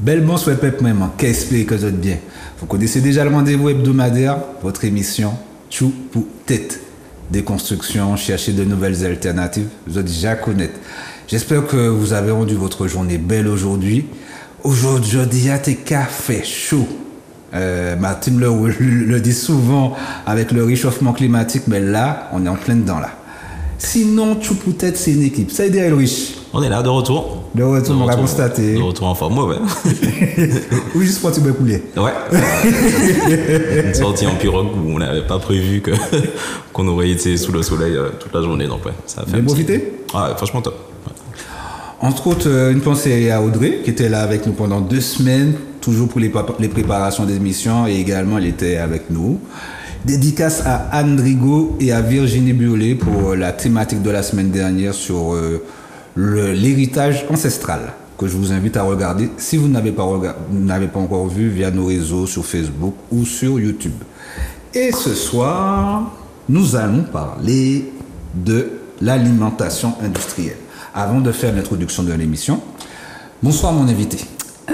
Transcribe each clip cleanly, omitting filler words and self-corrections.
Bel bon souhait pep même, qu'espère que vous êtes bien. Vous connaissez déjà le rendez-vous hebdomadaire, votre émission Chou pour tête. Déconstruction, chercher de nouvelles alternatives, vous êtes déjà connaître. J'espère que vous avez rendu votre journée belle aujourd'hui. Aujourd'hui, il y a des cafés chauds. Martin le dit souvent avec le réchauffement climatique, mais là, on est en plein dedans là. Sinon, Chou pour tête, c'est une équipe. Ça veut dire Louis. On est là, de retour. On l'a constaté. De retour en forme, ouais. Ou juste pour te couler. Ouais. Une sortie en pirogue où on n'avait pas prévu qu'on aurait été sous le soleil toute la journée. Donc, ouais, ça a fait. Bien profité. Ouais, franchement, top. Ouais. Entre autres, une pensée à Audrey, qui était là avec nous pendant 2 semaines, toujours pour les préparations des émissions, et également elle était avec nous. Dédicace à Anne Drigo et à Virginie Burlet pour la thématique de la semaine dernière sur l'héritage ancestral, que je vous invite à regarder si vous n'avez pas encore vu via nos réseaux sur Facebook ou sur YouTube. Et ce soir, nous allons parler de l'alimentation industrielle. Avant de faire l'introduction de l'émission, bonsoir mon invité.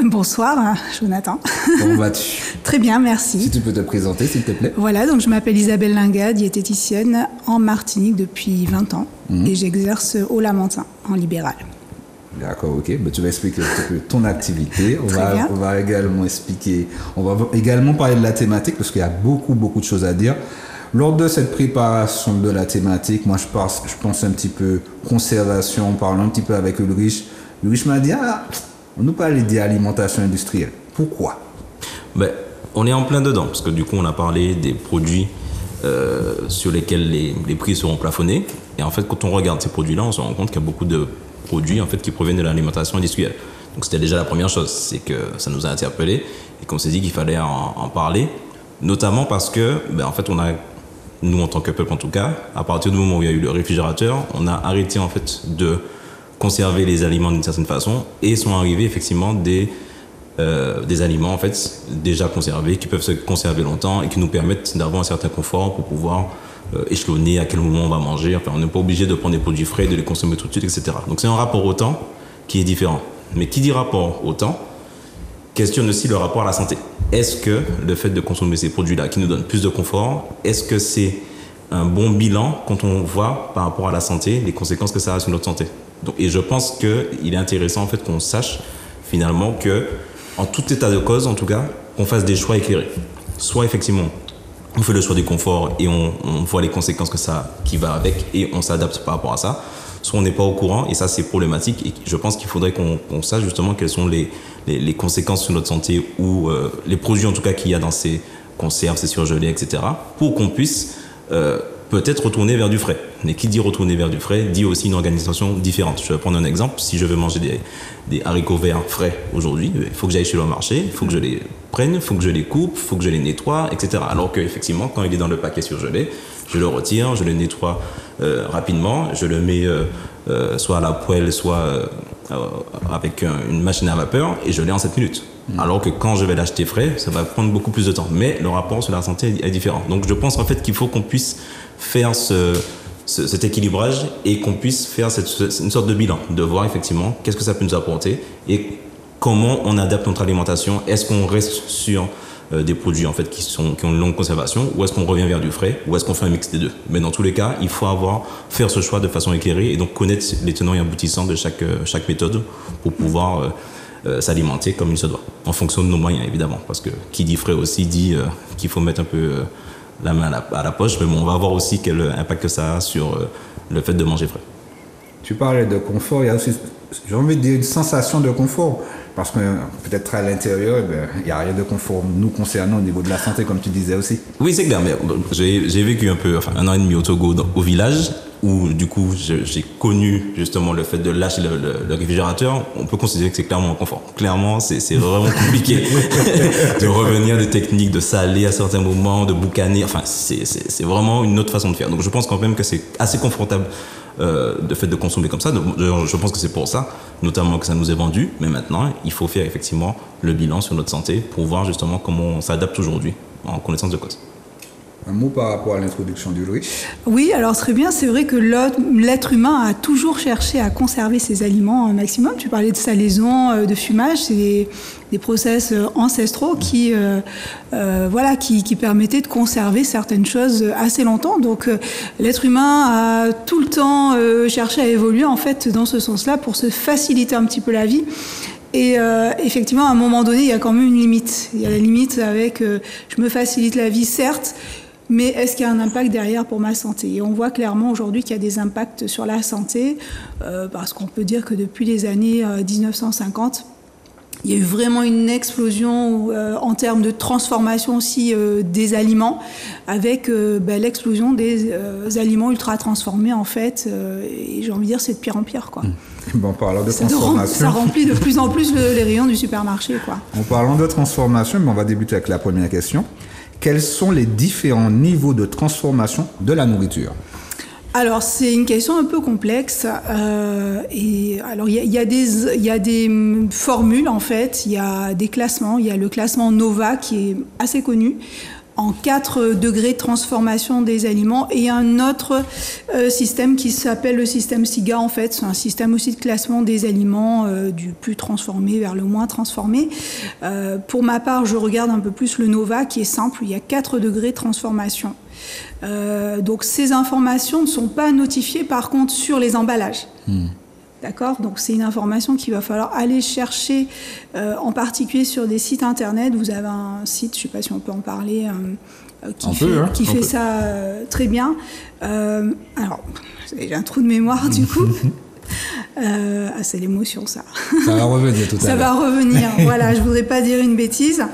Bonsoir, Jonathan. Comment vas-tu? Très bien, merci. Si tu peux te présenter, s'il te plaît. Voilà, donc je m'appelle Isabelle Linga, diététicienne en Martinique depuis 20 ans et j'exerce au Lamentin, en libéral. D'accord, ok. Ben, tu vas expliquer un petit peu ton activité. On va également parler de la thématique parce qu'il y a beaucoup de choses à dire. Lors de cette préparation de la thématique, moi je pense un petit peu conservation, en parlant un petit peu avec Ulrich. Ulrich m'a dit, on nous parle d'alimentation industrielle. Pourquoi? Ben, on est en plein dedans, parce que du coup, on a parlé des produits sur lesquels les prix seront plafonnés. Et en fait, quand on regarde ces produits-là, on se rend compte qu'il y a beaucoup de produits en fait, qui proviennent de l'alimentation industrielle. Donc, c'était déjà la première chose, c'est que ça nous a interpellés et qu'on s'est dit qu'il fallait en parler, notamment parce que, ben, en fait, nous, en tant que peuple en tout cas, à partir du moment où il y a eu le réfrigérateur, on a arrêté en fait de conserver les aliments d'une certaine façon et sont arrivés effectivement des aliments en fait déjà conservés qui peuvent se conserver longtemps et qui nous permettent d'avoir un certain confort pour pouvoir échelonner à quel moment on va manger. Enfin, on n'est pas obligé de prendre des produits frais, de les consommer tout de suite, etc. Donc c'est un rapport au temps qui est différent. Mais qui dit rapport au temps questionne aussi le rapport à la santé. Est-ce que le fait de consommer ces produits-là qui nous donnent plus de confort, est-ce que c'est un bon bilan quand on voit par rapport à la santé les conséquences que ça a sur notre santé? Donc, et je pense qu'il est intéressant en fait qu'on sache finalement que, en tout état de cause en tout cas, qu'on fasse des choix éclairés. Soit effectivement, on fait le choix du confort et on voit les conséquences qui va avec et on s'adapte par rapport à ça. Soit on n'est pas au courant et ça c'est problématique et je pense qu'il faudrait qu'on sache justement quelles sont les conséquences sur notre santé ou les produits en tout cas qu'il y a dans ces conserves, ces surgelés, etc. pour qu'on puisse peut-être retourner vers du frais. Mais qui dit retourner vers du frais dit aussi une organisation différente. Je vais prendre un exemple. Si je veux manger des haricots verts frais aujourd'hui, il faut que j'aille chez le marché, il faut que je les prenne, il faut que je les coupe, il faut que je les nettoie, etc. Alors qu'effectivement, quand il est dans le paquet surgelé, je le retire, je le nettoie rapidement, je le mets soit à la poêle, soit avec une machine à vapeur et je l'ai en 7 minutes. Alors que quand je vais l'acheter frais, ça va prendre beaucoup plus de temps. Mais le rapport sur la santé est différent. Donc je pense en fait qu'il faut qu'on puisse faire cet équilibrage et qu'on puisse faire une sorte de bilan, de voir effectivement qu'est-ce que ça peut nous apporter et comment on adapte notre alimentation. Est-ce qu'on reste sur des produits en fait qui ont une longue conservation ou est-ce qu'on revient vers du frais ou est-ce qu'on fait un mix des deux? Mais dans tous les cas, il faut faire ce choix de façon éclairée et donc connaître les tenants et aboutissants de chaque méthode pour pouvoir s'alimenter comme il se doit, en fonction de nos moyens évidemment, parce que qui dit frais aussi dit qu'il faut mettre un peu la main à la poche, mais bon, on va voir aussi quel impact ça a sur le fait de manger frais. Tu parlais de confort, il y a aussi, j'ai envie de dire, une sensation de confort, parce que peut-être à l'intérieur, il n'y a rien de confort nous concernant au niveau de la santé, comme tu disais aussi. Oui, c'est clair, mais j'ai vécu un an et demi au Togo, au village, où du coup j'ai connu justement le fait de lâcher le réfrigérateur. On peut considérer que c'est clairement un confort. Clairement, c'est vraiment compliqué de revenir des techniques de saler à certains moments, de boucaner. Enfin, c'est vraiment une autre façon de faire. Donc je pense quand même que c'est assez confortable de fait de consommer comme ça. Donc, je pense que c'est pour ça, notamment que ça nous est vendu. Mais maintenant, il faut faire effectivement le bilan sur notre santé pour voir justement comment on s'adapte aujourd'hui en connaissance de cause. Un mot par rapport à l'introduction du riz. Oui, alors très bien, c'est vrai que l'être humain a toujours cherché à conserver ses aliments un maximum. Tu parlais de salaison, de fumage, c'est des process ancestraux qui permettaient de conserver certaines choses assez longtemps. Donc l'être humain a tout le temps cherché à évoluer en fait dans ce sens-là pour se faciliter un petit peu la vie. Et effectivement, à un moment donné, il y a quand même une limite. Il y a la limite avec je me facilite la vie, certes, mais est-ce qu'il y a un impact derrière pour ma santé? Et on voit clairement aujourd'hui qu'il y a des impacts sur la santé, parce qu'on peut dire que depuis les années 1950, il y a eu vraiment une explosion en termes de transformation aussi des aliments, avec l'explosion des aliments ultra transformés en fait. Et j'ai envie de dire, c'est de pire en pire, quoi. Bon, parlant de transformation, ça remplit de plus en plus les rayons du supermarché, quoi. En parlant de transformation, on va débuter avec la première question. Quels sont les différents niveaux de transformation de la nourriture? Alors, c'est une question un peu complexe. Il y a des formules, en fait. Il y a des classements. Il y a le classement NOVA, qui est assez connu, en 4 degrés de transformation des aliments, et un autre système qui s'appelle le système SIGA, en fait. C'est un système aussi de classement des aliments du plus transformé vers le moins transformé. Pour ma part, je regarde un peu plus le NOVA, qui est simple. Il y a 4 degrés de transformation. Donc ces informations ne sont pas notifiées par contre sur les emballages. D'accord? Donc c'est une information qu'il va falloir aller chercher, en particulier sur des sites internet. Vous avez un site, je ne sais pas si on peut en parler, qui fait ça très bien. Alors, j'ai un trou de mémoire du coup. C'est l'émotion, ça. Ça va revenir tout à l'heure. Ça va revenir, voilà, je ne voudrais pas dire une bêtise.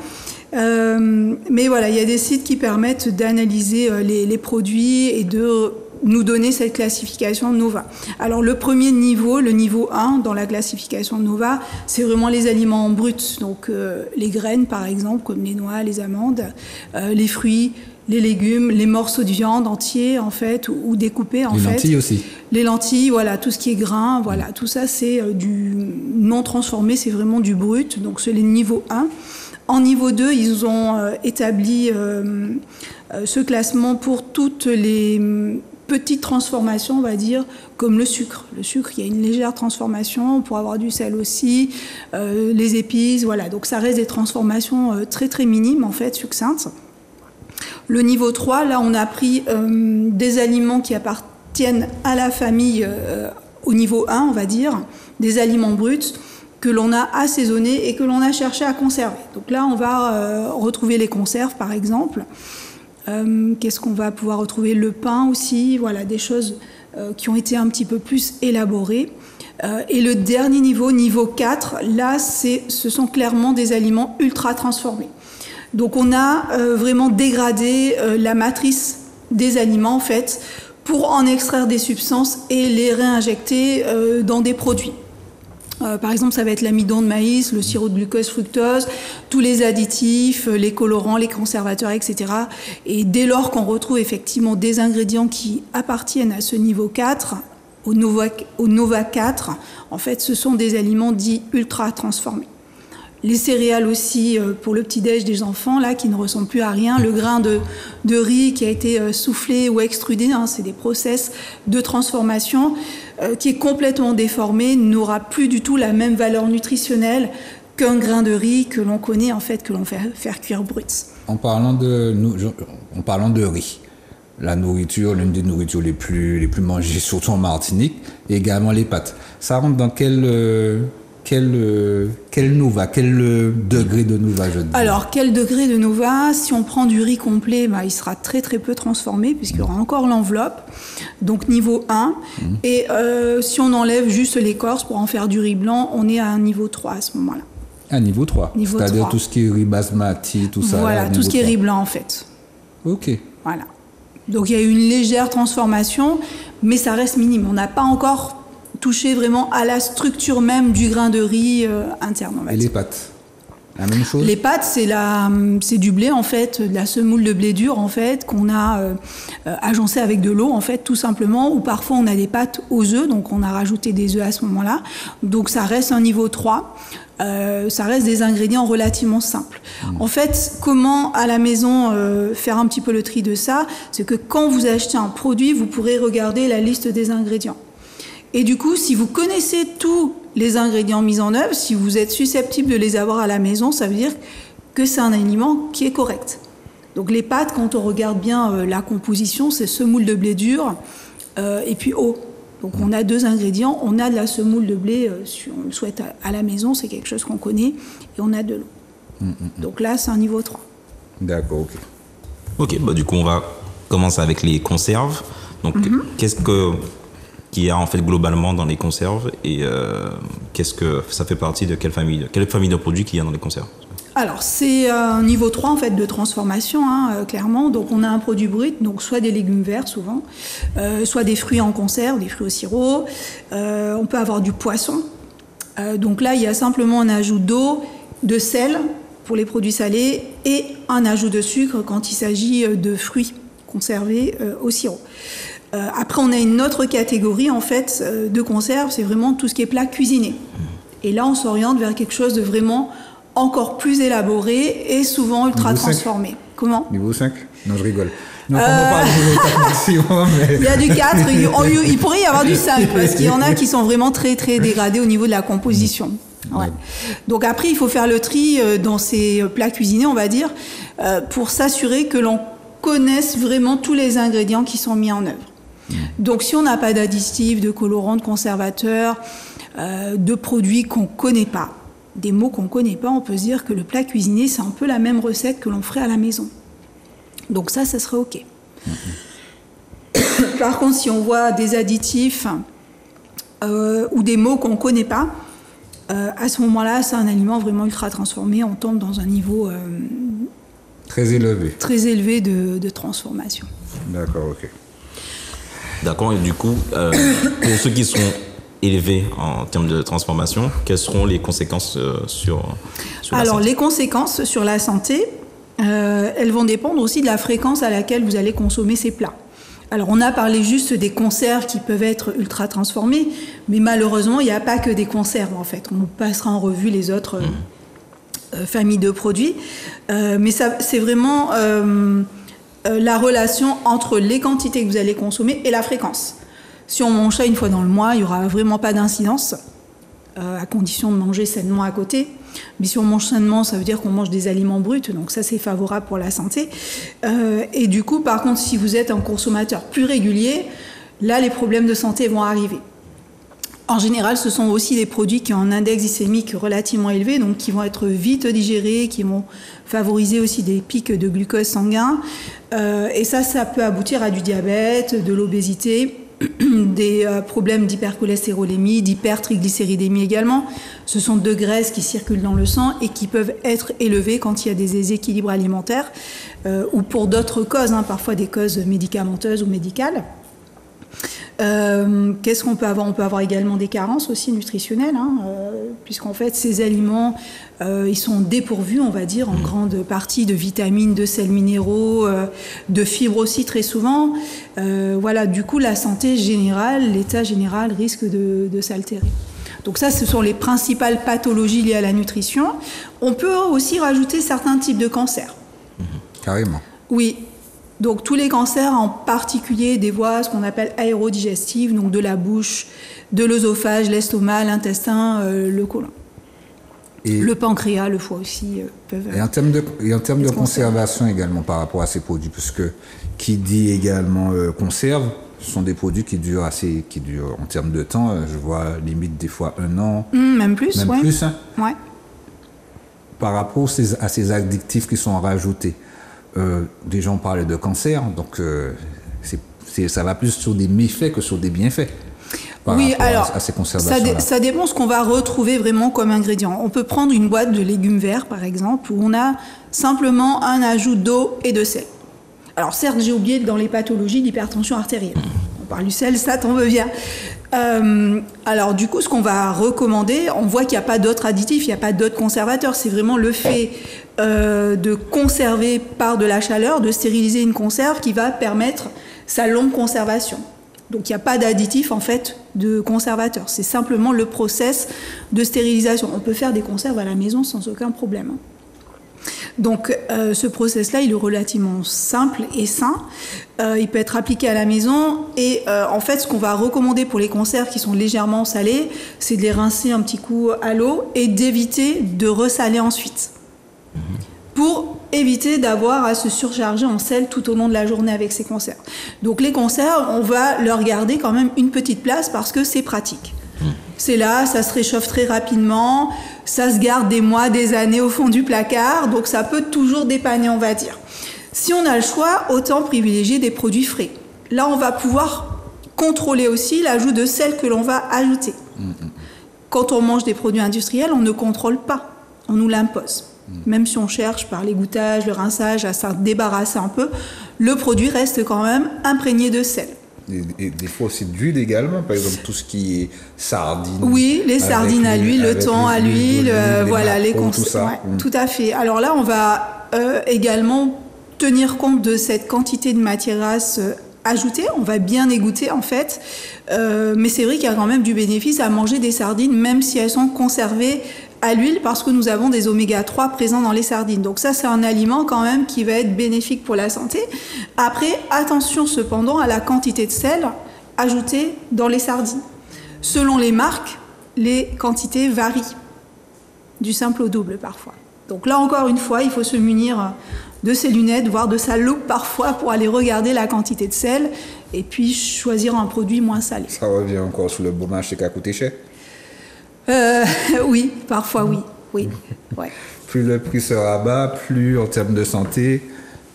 Mais voilà, il y a des sites qui permettent d'analyser les produits et de nous donner cette classification NOVA. Alors le premier niveau, le niveau 1 dans la classification NOVA, c'est vraiment les aliments bruts. Donc les graines par exemple, comme les noix, les amandes, les fruits, les légumes, les morceaux de viande entiers en fait, ou découpés en fait. Les lentilles aussi. Les lentilles, voilà, tout ce qui est grain, voilà, tout ça c'est du non transformé, c'est vraiment du brut. Donc c'est les niveaux 1. En niveau 2, ils ont établi ce classement pour toutes les petites transformations, on va dire, comme le sucre. Le sucre, il y a une légère transformation, pour avoir du sel aussi, les épices, voilà. Donc ça reste des transformations très très minimes, en fait, succinctes. Le niveau 3, là, on a pris des aliments qui appartiennent à la famille au niveau 1, on va dire, des aliments bruts, que l'on a assaisonné et que l'on a cherché à conserver. Donc là, on va retrouver les conserves, par exemple. Qu'est-ce qu'on va pouvoir retrouver? Le pain aussi, voilà, des choses qui ont été un petit peu plus élaborées. Et le dernier niveau, niveau 4, là, ce sont clairement des aliments ultra transformés. Donc on a vraiment dégradé la matrice des aliments, en fait, pour en extraire des substances et les réinjecter dans des produits. Par exemple, ça va être l'amidon de maïs, le sirop de glucose, fructose, tous les additifs, les colorants, les conservateurs, etc. Et dès lors qu'on retrouve effectivement des ingrédients qui appartiennent à ce niveau 4, au Nova 4, en fait, ce sont des aliments dits ultra transformés. Les céréales aussi, pour le petit-déj des enfants, là, qui ne ressemblent plus à rien. Le grain de riz qui a été soufflé ou extrudé, hein, c'est des process de transformation qui est complètement déformé, n'aura plus du tout la même valeur nutritionnelle qu'un grain de riz que l'on connaît, en fait, que l'on fait faire cuire brut. En parlant de riz, la nourriture, l'une des nourritures les plus mangées, surtout en Martinique, et également les pâtes. Ça rentre dans quel Nova, quel degré de Nova, je dis? Alors, quel degré de Nova? Si on prend du riz complet, il sera très très peu transformé puisqu'il y aura encore l'enveloppe, donc niveau 1. Et si on enlève juste l'écorce pour en faire du riz blanc, on est à un niveau 3 à ce moment-là. À niveau 3, c'est-à-dire tout ce qui est riz basmati, tout ça. Voilà, tout ce qui est riz blanc en fait. Ok. Voilà. Donc il y a eu une légère transformation, mais ça reste minime. On n'a pas encore touché vraiment à la structure même du grain de riz interne. Et les pâtes? La même chose. Les pâtes, c'est du blé en fait, de la semoule de blé dur en fait, qu'on a agencé avec de l'eau en fait, tout simplement. Ou parfois on a des pâtes aux œufs, donc on a rajouté des œufs à ce moment-là. Donc ça reste un niveau 3. Ça reste des ingrédients relativement simples. En fait, comment à la maison faire un petit peu le tri de ça, c'est que quand vous achetez un produit, vous pourrez regarder la liste des ingrédients. Et du coup, si vous connaissez tous les ingrédients mis en œuvre, si vous êtes susceptible de les avoir à la maison, ça veut dire que c'est un aliment qui est correct. Donc les pâtes, quand on regarde bien la composition, c'est semoule de blé dur et puis eau. Donc on a 2 ingrédients, on a de la semoule de blé, si on le souhaite à la maison, c'est quelque chose qu'on connaît, et on a de l'eau. Donc là, c'est un niveau 3. D'accord, ok. Ok, bah du coup, on va commencer avec les conserves. Donc, qu'est-ce qu'il y a en fait globalement dans les conserves et qu'est-ce que ça fait partie de quelle famille de produits qu'il y a dans les conserves? Alors, c'est un niveau 3 en fait de transformation, clairement. Donc, on a un produit brut, donc soit des légumes verts souvent, soit des fruits en conserve, des fruits au sirop. On peut avoir du poisson. Donc là, il y a simplement un ajout d'eau, de sel pour les produits salés et un ajout de sucre quand il s'agit de fruits conservés au sirop. Après, on a une autre catégorie en fait de conserve, c'est vraiment tout ce qui est plat cuisiné. Et là, on s'oriente vers quelque chose de vraiment encore plus élaboré et souvent ultra transformé. Comment? Niveau 5? Non, je rigole. Non, on parle de niveau 4 maximum, mais... Il y a du 4, il pourrait y avoir du 5, parce qu'il y en a qui sont vraiment très très dégradés au niveau de la composition. Ouais. Donc après, il faut faire le tri dans ces plats cuisinés, on va dire, pour s'assurer que l'on connaisse vraiment tous les ingrédients qui sont mis en œuvre. Donc si on n'a pas d'additifs, de colorants, de conservateurs, de produits qu'on ne connaît pas, des mots qu'on ne connaît pas, on peut se dire que le plat cuisiné, c'est un peu la même recette que l'on ferait à la maison. Donc ça serait OK. Par contre, si on voit des additifs ou des mots qu'on ne connaît pas, à ce moment-là, c'est un aliment vraiment ultra transformé. On tombe dans un niveau très élevé de transformation. D'accord, OK. D'accord, et du coup, pour ceux qui sont élevés en termes de transformation, quelles seront les conséquences sur la santé? Alors, les conséquences sur la santé, elles vont dépendre aussi de la fréquence à laquelle vous allez consommer ces plats. Alors, on a parlé juste des conserves qui peuvent être ultra transformées, mais malheureusement, il n'y a pas que des conserves, en fait. On passera en revue les autres familles de produits. Mais ça, c'est vraiment la relation entre les quantités que vous allez consommer et la fréquence. Si on mange ça une fois dans le mois, il n'y aura vraiment pas d'incidence, à condition de manger sainement à côté. Mais si on mange sainement, ça veut dire qu'on mange des aliments bruts, donc ça c'est favorable pour la santé. Et du coup, par contre, si vous êtes un consommateur plus régulier, là les problèmes de santé vont arriver. En général, ce sont aussi des produits qui ont un index glycémique relativement élevé, donc qui vont être vite digérés, qui vont favoriser aussi des pics de glucose sanguin. Et ça peut aboutir à du diabète, de l'obésité, des problèmes d'hypercholestérolémie, d'hypertriglycéridémie également. Ce sont 2 graisses qui circulent dans le sang et qui peuvent être élevées quand il y a des déséquilibres alimentaires ou pour d'autres causes, parfois des causes médicamenteuses ou médicales. Qu'est-ce qu'on peut avoir? On peut avoir également des carences aussi nutritionnelles, puisqu'en fait ces aliments ils sont dépourvus, on va dire, en grande partie de vitamines, de sels minéraux, de fibres aussi très souvent. Voilà, du coup la santé générale, l'état général risque de s'altérer. Donc ça, ce sont les principales pathologies liées à la nutrition. On peut aussi rajouter certains types de cancers. Carrément. Oui. Donc tous les cancers, en particulier des voies, ce qu'on appelle aérodigestives, donc de la bouche, de l'œsophage, l'estomac, l'intestin, le côlon. Et le pancréas, le foie aussi peuvent... Et en termes de conservation également par rapport à ces produits, puisque qui dit également conserve, ce sont des produits qui durent en termes de temps, je vois limite des fois 1 an. Même plus, même plus, hein. Ouais. Par rapport à ces additifs qui sont rajoutés. Déjà on parlait de cancer, donc ça va plus sur des méfaits que sur des bienfaits par rapport à ces conservations-là. Ça dépend ce qu'on va retrouver vraiment comme ingrédient. On peut prendre une boîte de légumes verts par exemple, où on a simplement un ajout d'eau et de sel. Alors certes, j'ai oublié dans les pathologies d'hypertension artérielle. On parle du sel, ça tombe bien. Alors du coup, ce qu'on va recommander, on voit qu'il n'y a pas d'autres additifs, il n'y a pas d'autres conservateurs. C'est vraiment le fait de conserver par de la chaleur, de stériliser une conserve qui va permettre sa longue conservation. Donc il n'y a pas d'additif en fait de conservateur. C'est simplement le process de stérilisation. On peut faire des conserves à la maison sans aucun problème. Donc ce process-là, il est relativement simple et sain. Il peut être appliqué à la maison. Et en fait, ce qu'on va recommander pour les conserves qui sont légèrement salées, c'est de les rincer un petit coup à l'eau et d'éviter de ressaler ensuite. Pour éviter d'avoir à se surcharger en sel tout au long de la journée avec ces conserves. Donc les conserves, on va leur garder quand même une petite place parce que c'est pratique. C'est là, ça se réchauffe très rapidement, ça se garde des mois, des années au fond du placard, donc ça peut toujours dépanner, on va dire. Si on a le choix, autant privilégier des produits frais. Là, on va pouvoir contrôler aussi l'ajout de sel que l'on va ajouter. Quand on mange des produits industriels, on ne contrôle pas, on nous l'impose. Même si on cherche par l'égouttage, le rinçage à s'en débarrasser un peu, le produit reste quand même imprégné de sel. Et des fois aussi d'huile également, par exemple tout ce qui est sardines. Oui, les sardines à l'huile, le thon à l'huile, voilà, les conserves. Ouais, tout à fait. Alors là, on va également tenir compte de cette quantité de matière grasse ajoutée. On va bien égoutter en fait, mais c'est vrai qu'il y a quand même du bénéfice à manger des sardines, même si elles sont conservées à l'huile, parce que nous avons des oméga 3 présents dans les sardines. Donc ça, c'est un aliment quand même qui va être bénéfique pour la santé. Après, attention cependant à la quantité de sel ajoutée dans les sardines. Selon les marques, les quantités varient, du simple au double parfois. Donc là, encore une fois, il faut se munir de ses lunettes, voire de sa loupe parfois pour aller regarder la quantité de sel et puis choisir un produit moins salé. Ça revient encore sur le bon marché qui a coûté cher. Oui, parfois oui. Oui. Ouais. Plus le prix se rabat, plus en termes de santé,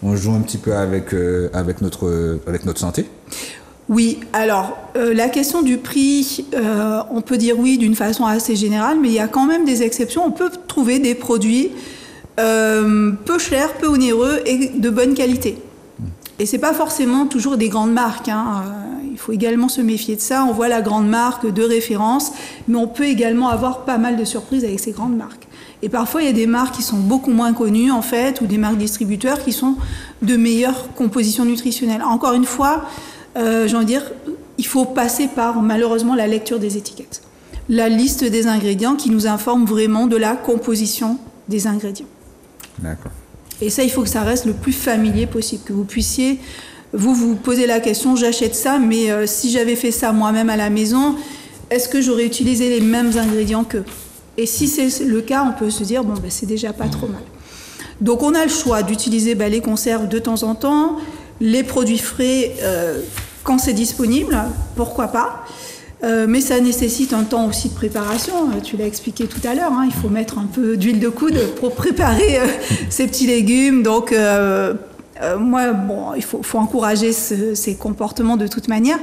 on joue un petit peu avec notre santé. Oui, alors la question du prix, on peut dire oui d'une façon assez générale, mais il y a quand même des exceptions. On peut trouver des produits peu chers, peu onéreux et de bonne qualité. Et c'est pas forcément toujours des grandes marques, hein. Il faut également se méfier de ça. On voit la grande marque de référence, mais on peut également avoir pas mal de surprises avec ces grandes marques. Et parfois, il y a des marques qui sont beaucoup moins connues, en fait, ou des marques distributeurs qui sont de meilleures compositions nutritionnelles. Encore une fois, j'ai envie de dire, il faut passer par, malheureusement, la lecture des étiquettes. La liste des ingrédients qui nous informe vraiment de la composition des ingrédients. D'accord. Et ça, il faut que ça reste le plus familier possible, que vous puissiez, vous posez la question, j'achète ça, mais si j'avais fait ça moi-même à la maison, est-ce que j'aurais utilisé les mêmes ingrédients qu'eux ? Et si c'est le cas, on peut se dire, bon, ben, c'est déjà pas trop mal. Donc on a le choix d'utiliser les conserves de temps en temps, les produits frais quand c'est disponible, pourquoi pas. Mais ça nécessite un temps aussi de préparation. Tu l'as expliqué tout à l'heure, hein, il faut mettre un peu d'huile de coude pour préparer ces petits légumes. Donc moi, bon, il faut encourager ces comportements de toute manière.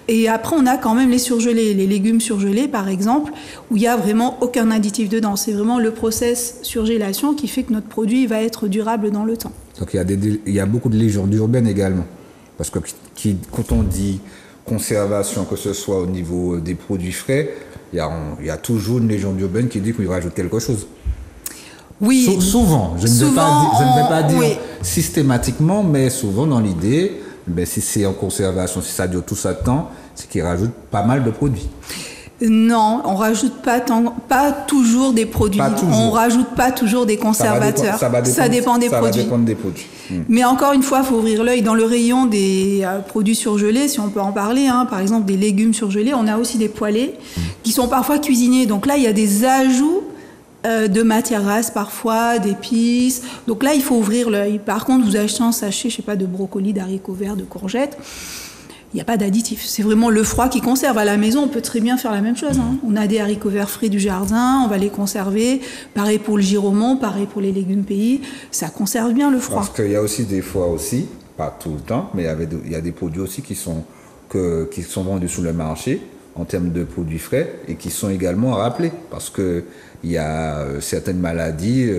Et après, on a quand même les surgelés, les légumes surgelés, par exemple, où il n'y a vraiment aucun additif dedans. C'est vraiment le process surgélation qui fait que notre produit va être durable dans le temps. Donc il y a beaucoup de légendes urbaines également. Parce que quand on dit conservation, que ce soit au niveau des produits frais, il y a toujours une légende urbaine qui dit qu'on y rajoute quelque chose. Oui. Souvent, je ne vais pas dire oui. Systématiquement, mais souvent dans l'idée, ben, si c'est en conservation, si ça dure tout ça de temps, c'est qu'ils rajoutent pas mal de produits. Non, on rajoute pas toujours des produits. On rajoute pas toujours des conservateurs. Ça dépend des produits. Mais encore une fois, il faut ouvrir l'œil. Dans le rayon des produits surgelés, si on peut en parler, hein, par exemple des légumes surgelés, on a aussi des poêlés qui sont parfois cuisinés. Donc là, il y a des ajouts de matières grasses parfois, d'épices. Donc là, il faut ouvrir l'œil. Par contre, vous achetez un sachet, je sais pas, de brocoli, d'haricots verts, de courgettes, il n'y a pas d'additif. C'est vraiment le froid qui conserve. À la maison, on peut très bien faire la même chose, hein. On a des haricots verts frais du jardin, on va les conserver. Pareil pour le giromont, pareil pour les légumes pays. Ça conserve bien le froid. Parce qu'il y a aussi des fois aussi, pas tout le temps, mais il y a des produits aussi qui sont vendus sur le marché en termes de produits frais et qui sont également rappelés parce que il y a certaines maladies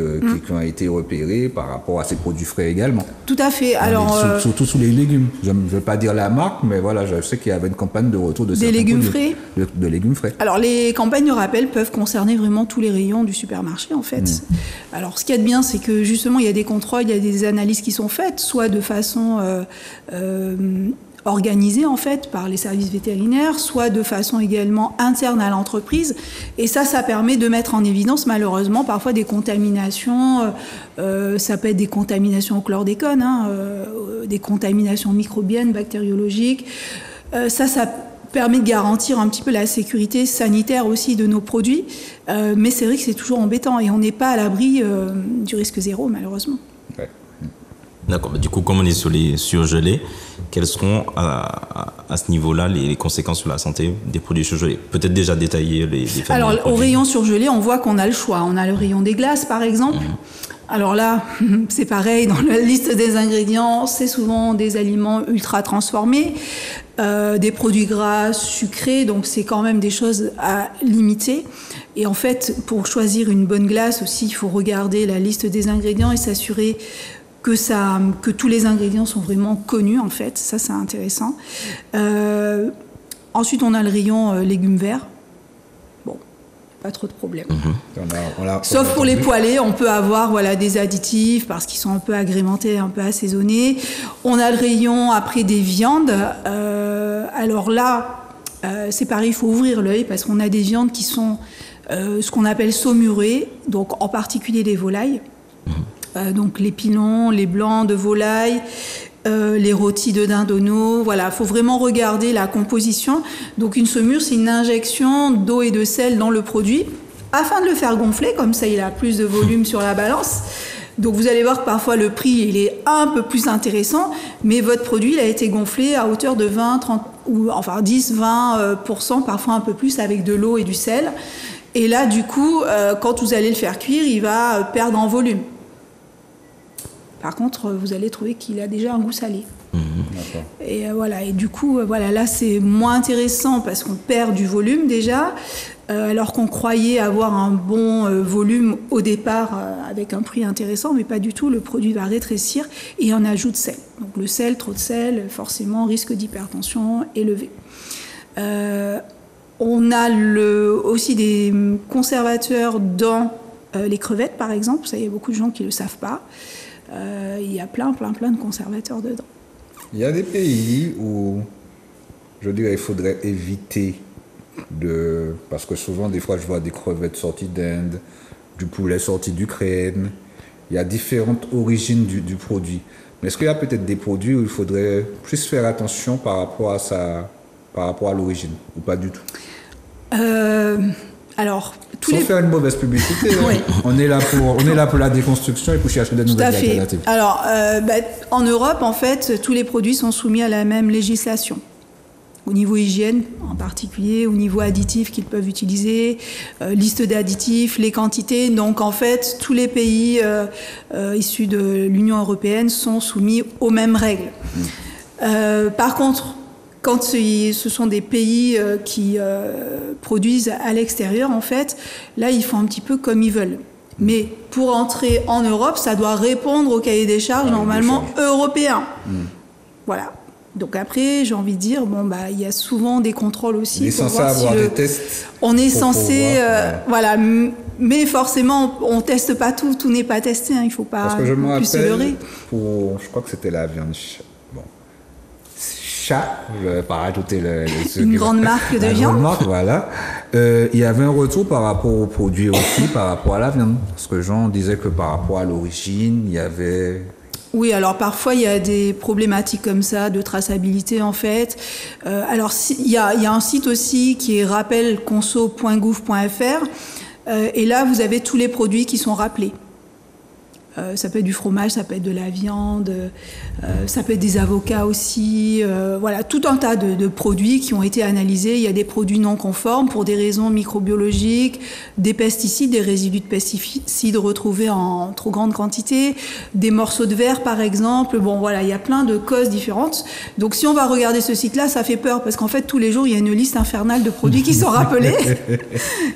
qui ont été repérées par rapport à ces produits frais également. Tout à fait. Alors, surtout sous les légumes. Je ne veux pas dire la marque, mais voilà, je sais qu'il y avait une campagne de retour de certains légumes produits, frais. De légumes frais. Alors, les campagnes de rappel peuvent concerner vraiment tous les rayons du supermarché, en fait. Alors, ce qu'il y a de bien, c'est que justement, il y a des contrôles, il y a des analyses qui sont faites, soit de façon organisée en fait par les services vétérinaires, soit de façon également interne à l'entreprise. Et ça permet de mettre en évidence malheureusement parfois des contaminations. Ça peut être des contaminations au chlordécone, des contaminations microbiennes, bactériologiques. Ça permet de garantir un petit peu la sécurité sanitaire aussi de nos produits. Mais c'est vrai que c'est toujours embêtant et on n'est pas à l'abri du risque zéro malheureusement. Ouais. D'accord. Du coup, comme on est sur les surgelés, quelles seront à ce niveau-là les conséquences sur la santé des produits surgelés? Peut-être déjà détailler les familles. Alors, au rayon surgelé, on voit qu'on a le choix. On a le rayon des glaces, par exemple. Alors là, c'est pareil, dans la liste des ingrédients, c'est souvent des aliments ultra transformés, des produits gras, sucrés, donc c'est quand même des choses à limiter. Et en fait, pour choisir une bonne glace aussi, il faut regarder la liste des ingrédients et s'assurer que tous les ingrédients sont vraiment connus, en fait. Ça, c'est intéressant. Ensuite, on a le rayon légumes verts. Bon, pas trop de problème. Sauf pour les poêlés, on peut avoir des additifs parce qu'ils sont un peu agrémentés, un peu assaisonnés. On a le rayon, après, des viandes. Alors là, c'est pareil, il faut ouvrir l'œil parce qu'on a des viandes qui sont ce qu'on appelle saumurées, donc en particulier les volailles. Donc les pilons, les blancs de volaille, les rôtis de dindonneau. Voilà, il faut vraiment regarder la composition. Donc une saumure, c'est une injection d'eau et de sel dans le produit afin de le faire gonfler, comme ça il a plus de volume sur la balance. Donc vous allez voir que parfois le prix il est un peu plus intéressant, mais votre produit il a été gonflé à hauteur de 20, 30, ou enfin 10, 20%, parfois un peu plus avec de l'eau et du sel. Et là du coup, quand vous allez le faire cuire, il va perdre en volume. Par contre, vous allez trouver qu'il a déjà un goût salé. Et voilà. Et du coup, là, c'est moins intéressant parce qu'on perd du volume déjà, alors qu'on croyait avoir un bon volume au départ avec un prix intéressant, mais pas du tout. Le produit va rétrécir et on ajoute sel. Donc le sel, trop de sel, forcément, risque d'hypertension élevé. On a aussi des conservateurs dans les crevettes, par exemple. Ça, il y a beaucoup de gens qui ne le savent pas. Il y a plein de conservateurs dedans. Il y a des pays où, je dirais, il faudrait éviter parce que souvent, des fois, je vois des crevettes sorties d'Inde, du poulet sorti d'Ukraine. Il y a différentes origines du produit. Mais est-ce qu'il y a peut-être des produits où il faudrait plus faire attention par rapport à l'origine, ou pas du tout? Alors, sans faire une mauvaise publicité, oui. on est là pour la déconstruction et pour chercher de nouvelles alternatives. Alors, en Europe, en fait, tous les produits sont soumis à la même législation. Au niveau hygiène, en particulier, au niveau additifs qu'ils peuvent utiliser, liste d'additifs, les quantités. Donc, en fait, tous les pays issus de l'Union européenne sont soumis aux mêmes règles. Par contre, quand ce sont des pays qui produisent à l'extérieur, en fait, là, ils font un petit peu comme ils veulent. Mais pour entrer en Europe, ça doit répondre au cahier des charges normalement européen. Voilà. Donc après, j'ai envie de dire, il y a souvent des contrôles aussi. On est censé avoir des tests. On est censé, mais forcément, on teste pas tout. Tout n'est pas testé. Il faut pas. Parce que je me rappelle, je crois que c'était la viande. Chat, je ne vais pas rajouter une grande marque de viande. Grande marque, voilà. Il y avait un retour par rapport aux produits aussi, par rapport à la viande. Parce que Jean disait que par rapport à l'origine, il y avait... Oui, alors parfois il y a des problématiques comme ça de traçabilité en fait. Alors il y a un site aussi qui est rappelconso.gouv.fr et là vous avez tous les produits qui sont rappelés. Ça peut être du fromage, ça peut être de la viande, ça peut être des avocats aussi. Voilà, tout un tas de produits qui ont été analysés. Il y a des produits non conformes pour des raisons microbiologiques, des pesticides, des résidus de pesticides retrouvés en trop grande quantité, des morceaux de verre par exemple. Bon voilà, il y a plein de causes différentes. Donc si on va regarder ce site-là, ça fait peur parce qu'en fait tous les jours il y a une liste infernale de produits qui sont rappelés.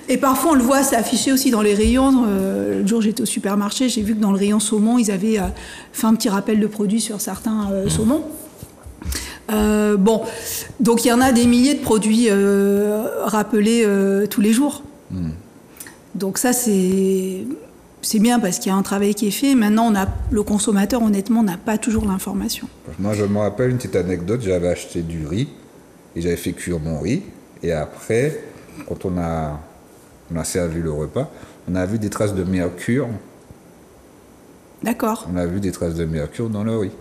Et parfois on le voit, c'est affiché aussi dans les rayons. Le jour j'étais au supermarché, j'ai vu que dans le rayon saumon, ils avaient fait un petit rappel de produits sur certains saumons. Bon, donc il y en a des milliers de produits rappelés tous les jours. Donc ça, c'est bien parce qu'il y a un travail qui est fait. Maintenant, le consommateur, honnêtement, n'a pas toujours l'information. Moi, je me rappelle une petite anecdote. J'avais acheté du riz et j'avais fait cuire mon riz. Et après, quand on a servi le repas, on a vu des traces de mercure. D'accord. On a vu des traces de mercure dans le riz.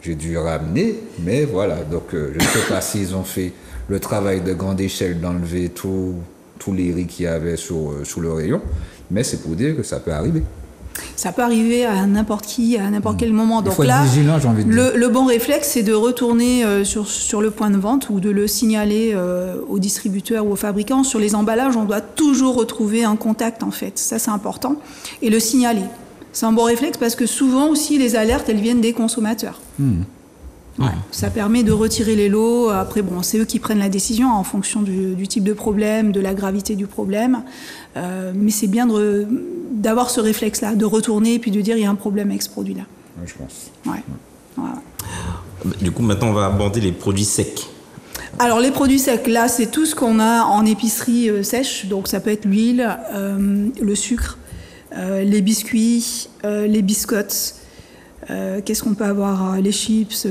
J'ai dû ramener, mais voilà. Donc, je ne sais pas s'ils ont fait le travail de grande échelle d'enlever tous les riz qu'il y avait sous le rayon, mais c'est pour dire que ça peut arriver. Ça peut arriver à n'importe qui, à n'importe quel moment. Donc il faut être vigilant, j'ai envie de dire. Le bon réflexe, c'est de retourner sur le point de vente ou de le signaler au distributeur ou au fabricant. Sur les emballages, on doit toujours retrouver un contact, en fait. Ça, c'est important. Et le signaler. C'est un bon réflexe parce que souvent aussi, les alertes, elles viennent des consommateurs. Ouais. Ça permet de retirer les lots. Après, bon, c'est eux qui prennent la décision en fonction du type de problème, de la gravité du problème. Mais c'est bien d'avoir ce réflexe-là, de retourner et puis de dire il y a un problème avec ce produit-là. Oui, je pense. Ouais. Ouais. Du coup, maintenant, on va aborder les produits secs. Alors, les produits secs, là, c'est tout ce qu'on a en épicerie sèche. Donc, ça peut être l'huile, le sucre, les biscuits, les biscottes. Qu'est-ce qu'on peut avoir? Les chips,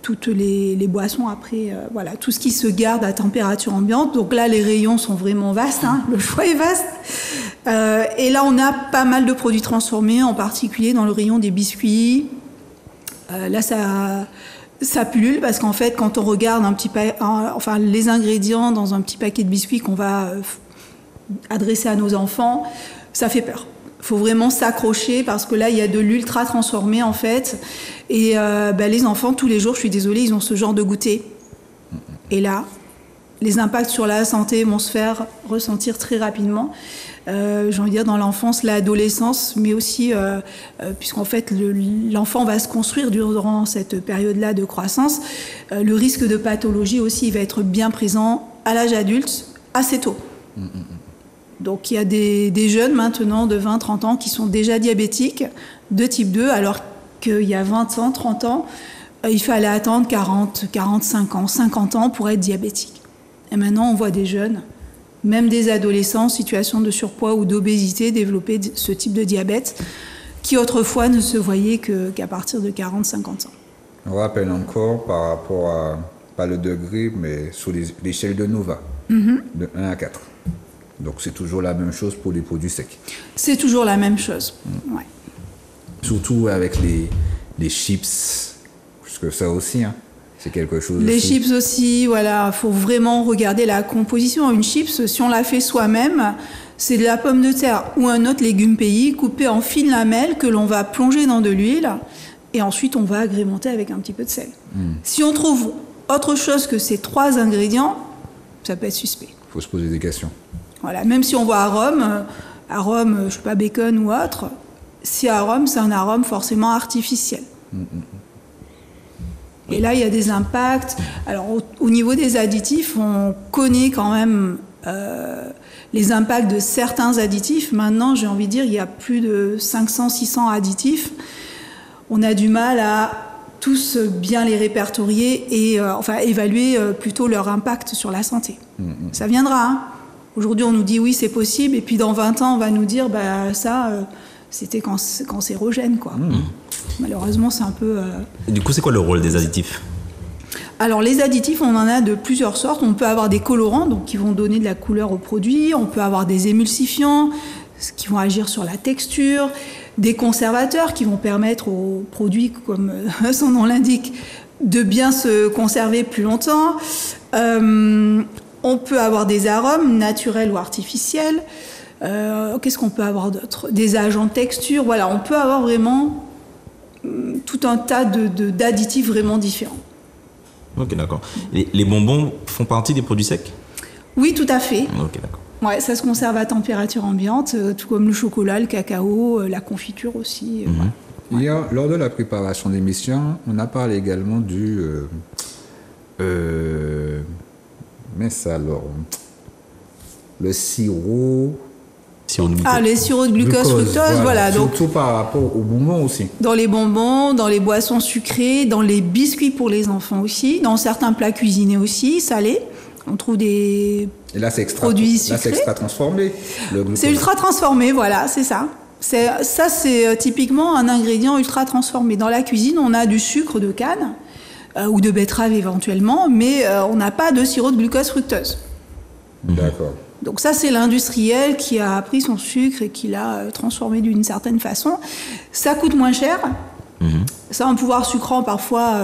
toutes les boissons après, voilà, tout ce qui se garde à température ambiante. Donc là, les rayons sont vraiment vastes, hein, le choix est vaste. Et là, on a pas mal de produits transformés, en particulier dans le rayon des biscuits. Là, ça pullule parce qu'en fait, quand on regarde les ingrédients dans un petit paquet de biscuits qu'on va adresser à nos enfants, ça fait peur. Il faut vraiment s'accrocher parce que là, il y a de l'ultra transformé en fait. Et les enfants, tous les jours, je suis désolée, ils ont ce genre de goûter. Et là, les impacts sur la santé vont se faire ressentir très rapidement. J'ai envie de dire dans l'enfance, l'adolescence, mais aussi puisqu'en fait l'enfant va se construire durant cette période-là de croissance. Le risque de pathologie aussi, il va être bien présent à l'âge adulte assez tôt. Donc il y a des jeunes maintenant de 20-30 ans qui sont déjà diabétiques de type 2, alors qu'il y a 20 ans, 30 ans, il fallait attendre 40, 45 ans, 50 ans pour être diabétique. Et maintenant, on voit des jeunes, même des adolescents en situation de surpoids ou d'obésité, développer ce type de diabète qui autrefois ne se voyait qu'à partir de 40-50 ans. On rappelle encore par rapport à, pas le degré, mais sous l'échelle de Nova, de 1 à 4. Donc c'est toujours la même chose pour les produits secs. C'est toujours la même chose, ouais. Surtout avec les chips, parce que ça aussi, hein, c'est quelque chose. Les aussi. chips aussi, voilà, faut vraiment regarder la composition. Une chips, si on la fait soi-même, c'est de la pomme de terre ou un autre légume pays coupé en fines lamelles que l'on va plonger dans de l'huile et ensuite on va agrémenter avec un petit peu de sel. Si on trouve autre chose que ces 3 ingrédients, ça peut être suspect. Il faut se poser des questions. Voilà, même si on voit arôme, je sais pas, bacon ou autre, si arôme, c'est un arôme forcément artificiel. Et là, il y a des impacts. Alors, au niveau des additifs, on connaît quand même les impacts de certains additifs. Maintenant, j'ai envie de dire, il y a plus de 500-600 additifs. On a du mal à tous bien les répertorier et évaluer plutôt leur impact sur la santé. Ça viendra, hein. Aujourd'hui, on nous dit oui, c'est possible, et puis dans 20 ans, on va nous dire c'était cancérogène, quoi. Malheureusement, c'est un peu... Du coup, c'est quoi le rôle des additifs? Alors, les additifs, on en a de plusieurs sortes. On peut avoir des colorants, donc qui vont donner de la couleur au produit. On peut avoir des émulsifiants, qui vont agir sur la texture. Des conservateurs, qui vont permettre aux produits, comme son nom l'indique, de bien se conserver plus longtemps. On peut avoir des arômes naturels ou artificiels. Qu'est-ce qu'on peut avoir d'autre? Des agents de texture. Voilà, on peut avoir vraiment tout un tas d'additifs vraiment différents. Ok, d'accord. Les bonbons font partie des produits secs? Oui, tout à fait. Ok, d'accord. Ouais, ça se conserve à température ambiante, tout comme le chocolat, le cacao, la confiture aussi. Ouais. Hier, lors de la préparation d'émission, on a parlé également du... mais ça alors... Le sirop... les sirops de glucose, fructose, voilà. Surtout par rapport aux bonbons aussi. Dans les bonbons, dans les boissons sucrées, dans les biscuits pour les enfants aussi, dans certains plats cuisinés aussi, salés. On trouve des produits sucrés. Là, c'est extra transformé. C'est ultra transformé, voilà, c'est ça. C'est typiquement un ingrédient ultra transformé. Dans la cuisine, on a du sucre de canne ou de betterave éventuellement, mais on n'a pas de sirop de glucose fructose. D'accord. Donc ça, c'est l'industriel qui a pris son sucre et qui l'a transformé d'une certaine façon. Ça coûte moins cher. Ça a un pouvoir sucrant parfois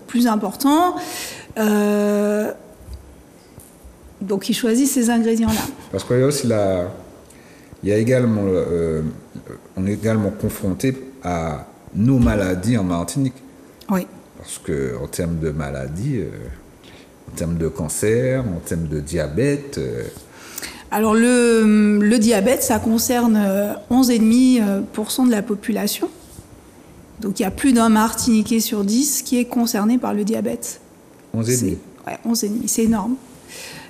plus important. Donc, ils choisissent ces ingrédients-là. Parce qu'il y a aussi il y a également, on est également confronté à nos maladies en Martinique. Oui. Parce qu'en termes de maladies, en termes de cancer, en termes de diabète... Alors, le diabète, ça concerne 11,5% de la population. Donc, il y a plus d'un Martiniquais sur 10 qui est concerné par le diabète. 11,5%. Ouais, 11,5%, c'est énorme.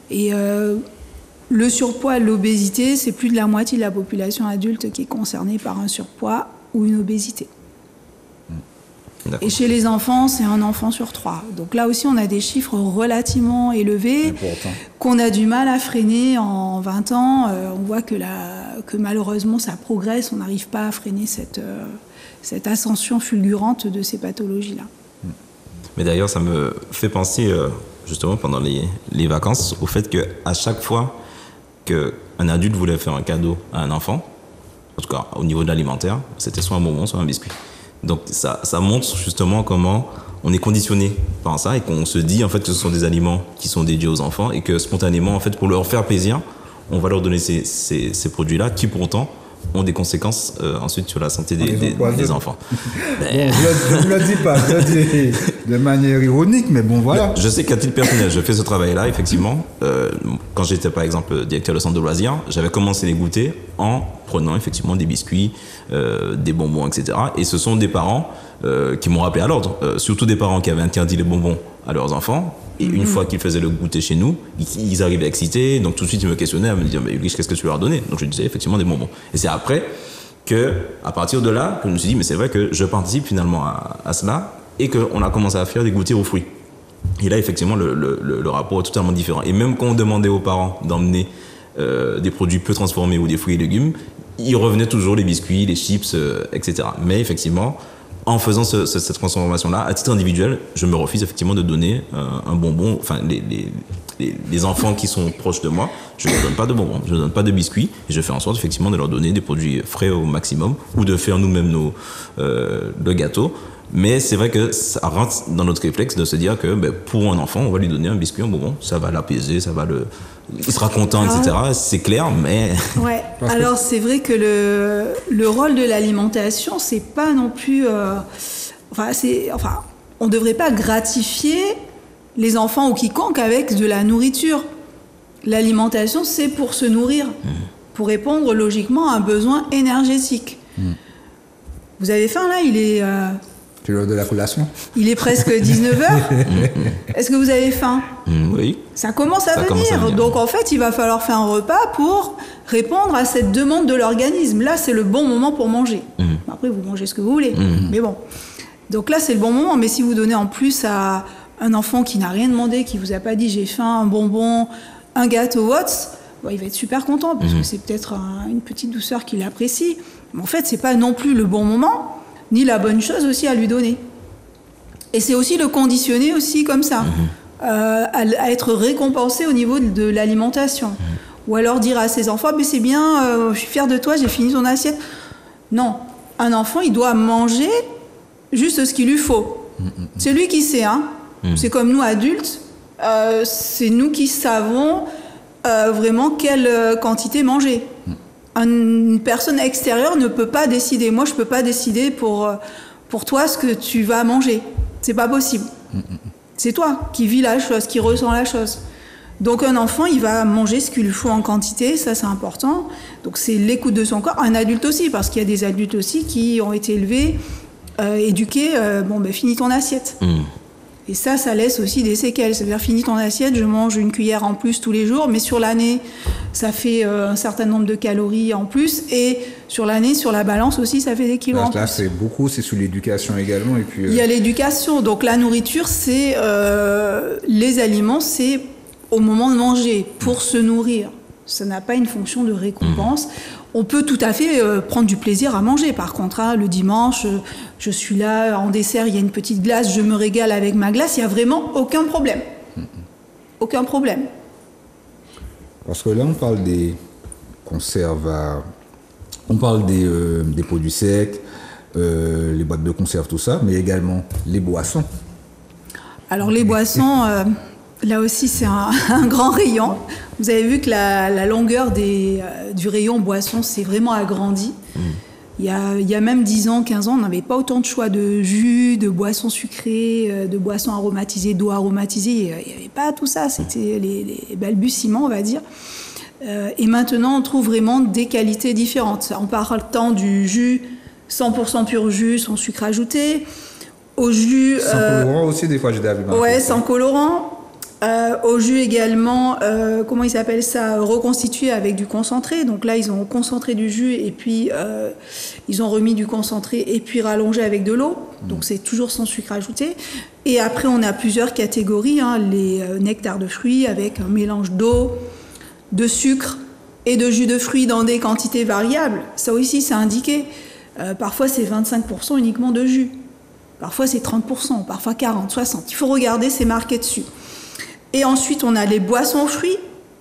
Et le surpoids, l'obésité, c'est plus de la moitié de la population adulte qui est concernée par un surpoids ou une obésité. Et chez les enfants, c'est un enfant sur 3. Donc là aussi, on a des chiffres relativement élevés qu'on a du mal à freiner en 20 ans. On voit que malheureusement, ça progresse. On n'arrive pas à freiner cette ascension fulgurante de ces pathologies-là. Mais d'ailleurs, ça me fait penser, justement, pendant les vacances, au fait qu'à chaque fois qu'un adulte voulait faire un cadeau à un enfant, en tout cas au niveau de l'alimentaire, c'était soit un bonbon, soit un biscuit. Donc ça montre justement comment on est conditionné par ça et qu'on se dit en fait que ce sont des aliments qui sont dédiés aux enfants et que spontanément, en fait, pour leur faire plaisir, on va leur donner ces produits-là qui pourtant ont des conséquences ensuite sur la santé des enfants. Bon, je ne le dis pas, je le dis de manière ironique, mais bon, voilà. Je sais qu'à titre personnel, je fais ce travail-là, effectivement. Quand j'étais, par exemple, directeur de centre de loisirs, j'avais commencé les goûter en prenant effectivement des biscuits, des bonbons, etc. Et ce sont des parents qui m'ont rappelé à l'ordre, surtout des parents qui avaient interdit les bonbons à leurs enfants. Et une fois qu'ils faisaient le goûter chez nous, ils arrivaient excités. Donc tout de suite, ils me questionnaient à me dire, mais Ulysse, qu'est-ce que tu leur as donné? Donc je disais effectivement des bonbons. Et c'est après à partir de là, que je me suis dit, mais c'est vrai que je participe finalement à cela et qu'on a commencé à faire des goûters aux fruits. Et là, effectivement, le rapport est totalement différent. Et même quand on demandait aux parents d'emmener des produits peu transformés ou des fruits et légumes, ils revenaient toujours les biscuits, les chips, etc. Mais effectivement, en faisant cette transformation-là, à titre individuel, je me refuse effectivement de donner un bonbon. Enfin, les enfants qui sont proches de moi, je ne leur donne pas de bonbons, je ne leur donne pas de biscuits, et je fais en sorte effectivement de leur donner des produits frais au maximum, ou de faire nous-mêmes le gâteau. Mais c'est vrai que ça rentre dans notre réflexe de se dire que pour un enfant, on va lui donner un biscuit, un bonbon, ça va l'apaiser, il sera content, etc. C'est clair, mais... Ouais. Alors c'est vrai que le rôle de l'alimentation, c'est pas non plus... on devrait pas gratifier les enfants ou quiconque avec de la nourriture. L'alimentation, c'est pour se nourrir, pour répondre logiquement à un besoin énergétique. Vous avez faim là? Il est... C'est l'heure de la collation. Il est presque 19h. Est-ce que vous avez faim? Oui. Ça commence à venir. Donc en fait, il va falloir faire un repas pour répondre à cette demande de l'organisme. Là, c'est le bon moment pour manger. Après, vous mangez ce que vous voulez. Mais bon. Donc là, c'est le bon moment. Mais si vous donnez en plus à un enfant qui n'a rien demandé, qui vous a pas dit j'ai faim, un bonbon, un gâteau, il va être super content parce que c'est peut-être une petite douceur qu'il apprécie. Mais en fait, c'est pas non plus le bon moment, ni la bonne chose aussi à lui donner. Et c'est aussi le conditionner aussi comme ça, à être récompensé au niveau de l'alimentation. Ou alors dire à ses enfants, mais c'est bien, je suis fière de toi, j'ai fini ton assiette. Non, un enfant, il doit manger juste ce qu'il lui faut. C'est lui qui sait, hein. C'est comme nous adultes, c'est nous qui savons vraiment quelle quantité manger. Une personne extérieure ne peut pas décider. Moi, je peux pas décider pour toi ce que tu vas manger. C'est pas possible. C'est toi qui vis la chose, qui ressens la chose. Donc un enfant, il va manger ce qu'il lui faut en quantité, ça c'est important. Donc c'est l'écoute de son corps. Un adulte aussi, parce qu'il y a des adultes aussi qui ont été élevés, éduqués, finis ton assiette. Et ça laisse aussi des séquelles. C'est-à-dire, finis ton assiette, je mange une cuillère en plus tous les jours, mais sur l'année, ça fait un certain nombre de calories en plus. Et sur l'année, sur la balance aussi, ça fait des kilos en plus. Là, c'est beaucoup, c'est sur l'éducation également. Et puis, Il y a l'éducation. Donc la nourriture, c'est... les aliments, c'est au moment de manger, pour se nourrir. Ça n'a pas une fonction de récompense. On peut tout à fait prendre du plaisir à manger. Par contre, le dimanche, je suis là, en dessert, il y a une petite glace, je me régale avec ma glace, il n'y a vraiment aucun problème. Aucun problème. Parce que là, on parle des conserves, on parle des produits secs, les boîtes de conserve, tout ça, mais également les boissons. Alors les boissons, là aussi c'est un grand rayon. Vous avez vu que la longueur du rayon boissons s'est vraiment agrandie. Il y a même 10 ans, 15 ans, on n'avait pas autant de choix de jus, de boissons sucrées, de boissons aromatisées, d'eau aromatisée. Il n'y avait pas tout ça, c'était les balbutiements, on va dire. Et maintenant, on trouve vraiment des qualités différentes. On parle tant du jus 100% pur jus, sans sucre ajouté, au jus... Sans colorant aussi, des fois, j'ai vu. Ouais, sans colorant. Au jus également, comment ils s'appellent ça, reconstitué avec du concentré. Donc là, ils ont concentré du jus et puis ils ont remis du concentré et puis rallongé avec de l'eau. Donc c'est toujours sans sucre ajouté. Et après, on a plusieurs catégories, les nectars de fruits avec un mélange d'eau, de sucre et de jus de fruits dans des quantités variables. Ça aussi, c'est indiqué. Parfois, c'est 25% uniquement de jus. Parfois, c'est 30%, parfois 40%, 60%. Il faut regarder, c'est marqué dessus. Et ensuite, on a les boissons aux fruits.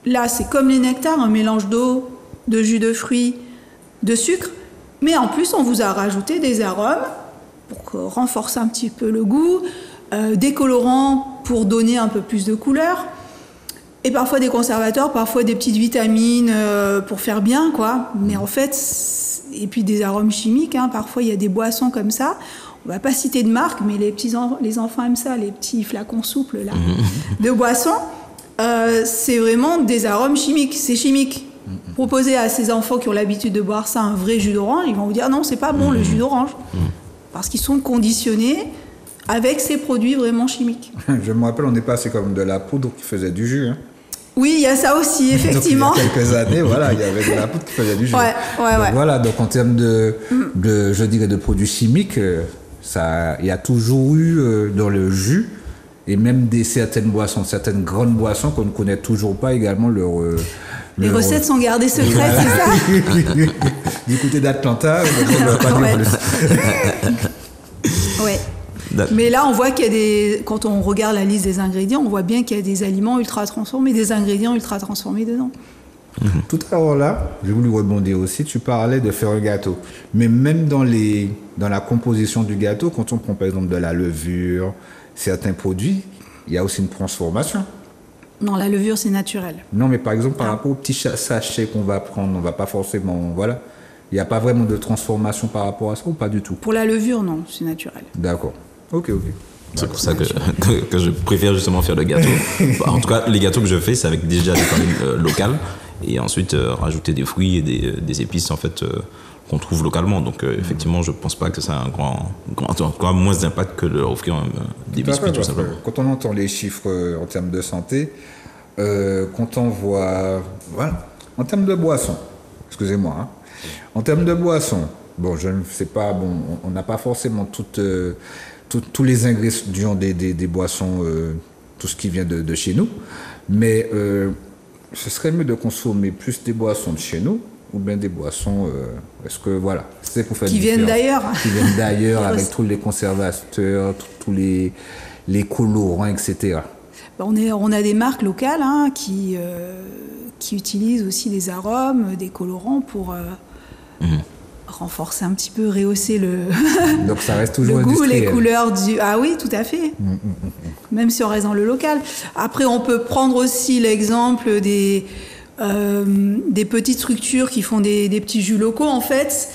Là, c'est comme les nectars, un mélange d'eau, de jus de fruits, de sucre. Mais en plus, on vous a rajouté des arômes pour renforcer un petit peu le goût, des colorants pour donner un peu plus de couleur, et parfois des conservateurs, parfois des petites vitamines pour faire bien, quoi. Mais en fait, et puis des arômes chimiques. Parfois, il y a des boissons comme ça. On va pas citer de marque, mais les enfants aiment ça, les petits flacons souples là, de boissons. C'est vraiment des arômes chimiques, c'est chimique. Proposer à ces enfants qui ont l'habitude de boire ça un vrai jus d'orange, ils vont vous dire non, c'est pas bon le jus d'orange. Parce qu'ils sont conditionnés avec ces produits vraiment chimiques. Je me rappelle, on est passé comme de la poudre qui faisait du jus. Oui, il y a ça aussi, effectivement. Donc, il y a quelques années, voilà, il y avait de la poudre qui faisait du jus. Ouais. Voilà, donc en termes je dirais, de produits chimiques, il y a toujours eu dans le jus, et même certaines boissons, certaines grandes boissons qu'on ne connaît toujours pas également les recettes sont gardées secrètes, c'est ça? Du côté d'Atlanta, on ne va pas dire plus. Ouais. Mais là, on voit quand on regarde la liste des ingrédients, on voit bien qu'il y a des aliments ultra transformés, des ingrédients ultra transformés dedans. Tout à l'heure là, j'ai voulu rebondir aussi, tu parlais de faire un gâteau. Mais même dans la composition du gâteau, quand on prend par exemple de la levure, certains produits, il y a aussi une transformation. Non, la levure, c'est naturel. Non, mais par exemple, par rapport aux petits sachets qu'on va prendre, on ne va pas forcément... Voilà. Il n'y a pas vraiment de transformation par rapport à ça ou pas du tout? Pour la levure, non, c'est naturel. D'accord. Ok. C'est pour ça que je préfère justement faire le gâteau. En tout cas, les gâteaux que je fais, c'est avec déjà des farines locales. Et ensuite, rajouter des fruits et des épices, en fait, qu'on trouve localement. Donc, effectivement, je ne pense pas que ça a moins d'impact que de leur offrir des biscuits, tout simplement. Quand on entend les chiffres en termes de santé, quand on voit... Voilà. En termes de boissons, excusez-moi, en termes de boissons, bon, je ne sais pas, on n'a pas forcément tous les ingrédients des boissons, tout ce qui vient de chez nous, mais ce serait mieux de consommer plus des boissons de chez nous ou bien des boissons, est-ce que voilà, c'est pour faire qui viennent d'ailleurs. Qui viennent d'ailleurs avec tous les conservateurs, tous les colorants, etc. On a des marques locales qui utilisent aussi des arômes, des colorants pour renforcer un petit peu, rehausser donc ça reste toujours le goût, industriel. les couleurs du... Ah oui, tout à fait. Même si on reste dans le local. Après, on peut prendre aussi l'exemple des des petites structures qui font des petits jus locaux en fait.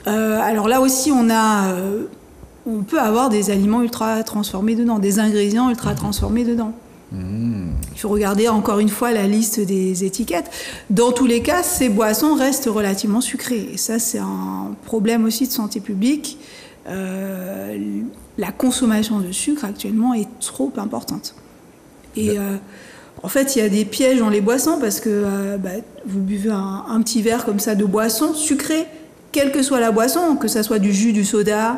Alors là aussi on peut avoir des aliments ultra transformés dedans, des ingrédients ultra transformés dedans. Il faut regarder encore une fois la liste des étiquettes. Dans tous les cas, ces boissons restent relativement sucrées. Et ça, c'est un problème aussi de santé publique. La consommation de sucre actuellement est trop importante. Et en fait, il y a des pièges dans les boissons parce que vous buvez un petit verre comme ça de boisson sucrée, quelle que soit la boisson, que ça soit du jus, du soda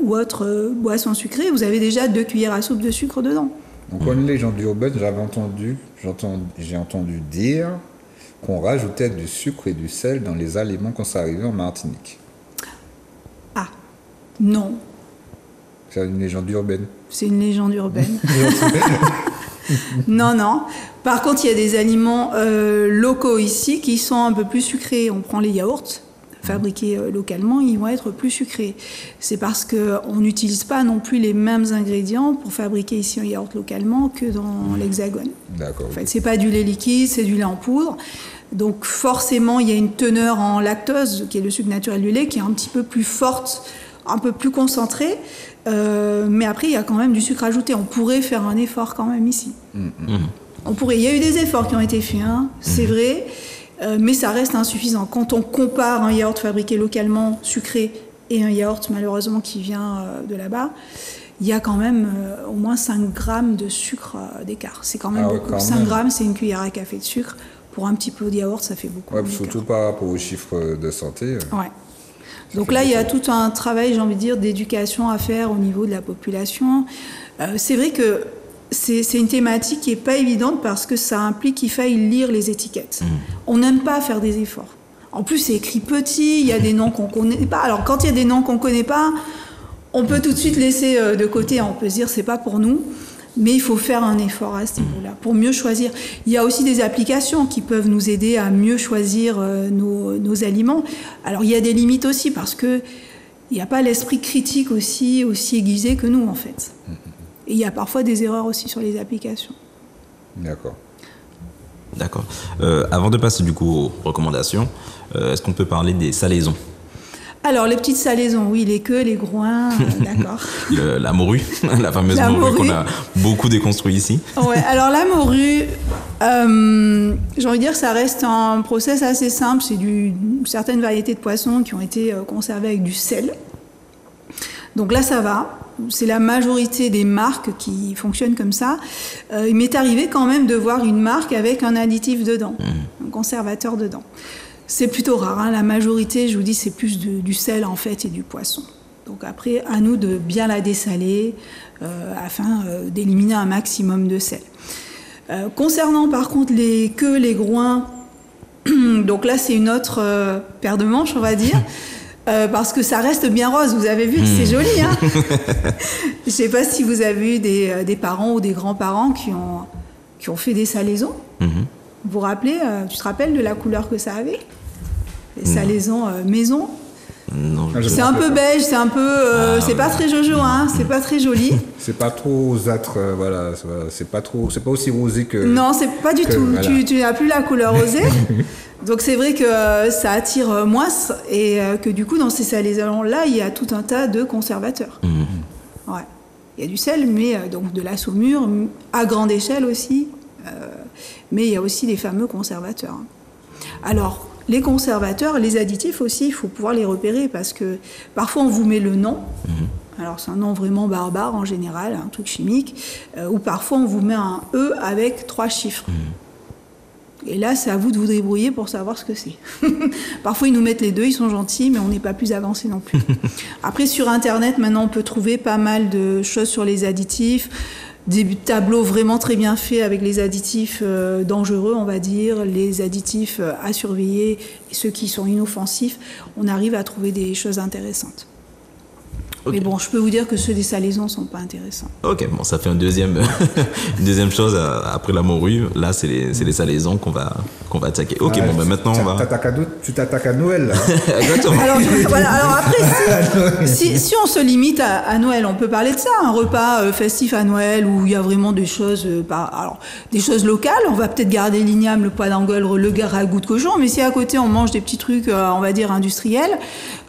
ou autre boisson sucrée, vous avez déjà 2 cuillères à soupe de sucre dedans. Donc, une légende urbaine, j'ai entendu dire qu'on rajoutait du sucre et du sel dans les aliments quand ça arrivait en Martinique. Ah, non. C'est une légende urbaine. C'est une légende urbaine. Non. Par contre, il y a des aliments locaux ici qui sont un peu plus sucrés. On prend les yaourts fabriqués localement, ils vont être plus sucrés. C'est parce qu'on n'utilise pas non plus les mêmes ingrédients pour fabriquer ici un yaourt localement que dans l'Hexagone. D'accord. En fait, c'est pas du lait liquide, c'est du lait en poudre. Donc forcément, il y a une teneur en lactose, qui est le sucre naturel du lait, qui est un petit peu plus forte, un peu plus concentrée. Mais après, il y a quand même du sucre ajouté. On pourrait faire un effort quand même ici. On pourrait. Il y a eu des efforts qui ont été faits, c'est vrai. Mais ça reste insuffisant. Quand on compare un yaourt fabriqué localement, sucré, et un yaourt malheureusement qui vient de là-bas, il y a quand même au moins 5 grammes de sucre d'écart. C'est quand même beaucoup. 5 grammes, c'est une cuillère à café de sucre. Pour un petit pot de yaourt, ça fait beaucoup. Ouais, surtout par rapport aux chiffres de santé. Ouais. Donc là, il y a tout un travail, j'ai envie de dire, d'éducation à faire au niveau de la population. C'est vrai que c'est une thématique qui n'est pas évidente parce que ça implique qu'il faille lire les étiquettes. On n'aime pas faire des efforts. En plus, c'est écrit petit, il y a des noms qu'on ne connaît pas. Alors, quand il y a des noms qu'on ne connaît pas, on peut tout de suite laisser de côté. On peut se dire, c'est pas pour nous. Mais il faut faire un effort à ce niveau-là pour mieux choisir. Il y a aussi des applications qui peuvent nous aider à mieux choisir nos aliments. Alors, il y a des limites aussi parce qu'il n'y a pas l'esprit critique aussi aiguisé que nous, en fait. Et il y a parfois des erreurs aussi sur les applications. D'accord. Avant de passer du coup aux recommandations, est-ce qu'on peut parler des salaisons? Alors, les petites salaisons, oui, les queues, les groins, d'accord. La morue, la fameuse morue qu'on a beaucoup déconstruit ici. Ouais, alors la morue, j'ai envie de dire, ça reste un process assez simple. C'est certaines variétés de poissons qui ont été conservées avec du sel. Donc là, ça va. C'est la majorité des marques qui fonctionnent comme ça. Il m'est arrivé quand même de voir une marque avec un additif dedans, un conservateur dedans. C'est plutôt rare. La majorité, je vous dis, c'est plus du sel en fait et du poisson. Donc après, à nous de bien la dessaler afin d'éliminer un maximum de sel. Concernant par contre les queues, les groins, donc là c'est une autre paire de manches, on va dire. Parce que ça reste bien rose, vous avez vu que c'est joli. Je ne sais pas si vous avez eu des parents ou des grands-parents qui ont fait des salaisons. Vous vous rappelez, tu te rappelles de la couleur que ça avait? Les salaisons maison. Non, c'est un peu beige, c'est un peu, c'est pas très jojo, c'est pas très joli. C'est pas trop rosâtre, voilà, c'est pas aussi rosé que. Non, c'est pas du tout. Voilà. Tu n'as plus la couleur rosée. Donc c'est vrai que ça attire moins et que du coup dans ces salaisons-là, il y a tout un tas de conservateurs. Ouais. Il y a du sel, mais donc de la saumure à grande échelle aussi. Mais il y a aussi des fameux conservateurs. Alors, les conservateurs, les additifs aussi, il faut pouvoir les repérer parce que parfois on vous met le nom. Alors c'est un nom vraiment barbare en général, un truc chimique. Ou parfois on vous met un E avec 3 chiffres. Et là, c'est à vous de vous débrouiller pour savoir ce que c'est. Parfois, ils nous mettent les deux, ils sont gentils, mais on n'est pas plus avancé non plus. Après, sur Internet, maintenant, on peut trouver pas mal de choses sur les additifs, des tableaux vraiment très bien faits avec les additifs dangereux, on va dire, les additifs à surveiller, et ceux qui sont inoffensifs. On arrive à trouver des choses intéressantes. Ok. Mais bon, je peux vous dire que ceux des salaisons sont pas intéressants. Ok, bon, ça fait une deuxième chose après la morue. Là, c'est les salaisons qu'on va attaquer. Ok, bon, maintenant on va. Tu t'attaques à Noël, là. Exactement. Alors, voilà, alors après, si on se limite à Noël, on peut parler de ça, un repas festif à Noël où il y a vraiment des choses, des choses locales. On va peut-être garder l'igname, le pois d'Angole, le ragoût de cochon, mais si à côté on mange des petits trucs, on va dire industriels,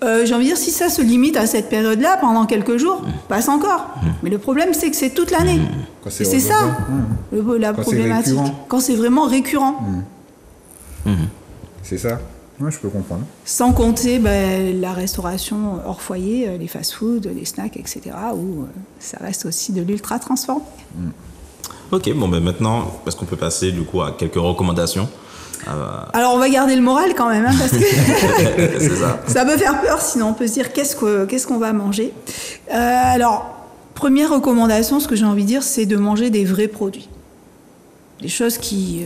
j'ai envie de dire, si ça se limite à cette période-là, pendant quelques jours, passe encore. Mais le problème, c'est que c'est toute l'année. Et c'est ça, la problématique. Quand c'est vraiment récurrent. C'est ça. Ouais, je peux comprendre. Sans compter la restauration hors foyer, les fast-foods, les snacks, etc., où ça reste aussi de l'ultra transformé. Ok, bon, maintenant, est-ce qu'on peut passer du coup à quelques recommandations? Alors, on va garder le moral quand même, parce que C'est ça. ça peut faire peur, sinon on peut se dire qu'est-ce qu'on va manger. Alors, première recommandation, ce que j'ai envie de dire, c'est de manger des vrais produits. Des choses qui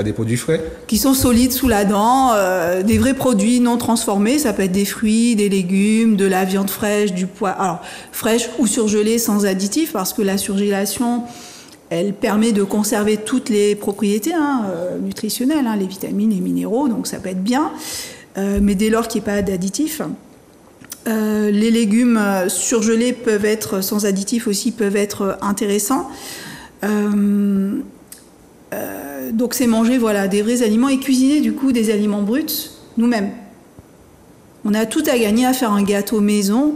Des produits frais. qui sont solides sous la dent, des vrais produits non transformés. Ça peut être des fruits, des légumes, de la viande fraîche, du pois. Alors, fraîche ou surgelée sans additifs, parce que la surgélation, elle permet de conserver toutes les propriétés nutritionnelles, les vitamines, les minéraux, donc ça peut être bien. Mais dès lors qu'il n'y a pas d'additifs, les légumes surgelés peuvent être, sans additifs aussi, peuvent être intéressants. Donc c'est manger des vrais aliments et cuisiner du coup des aliments bruts nous-mêmes. On a tout à gagner à faire un gâteau maison,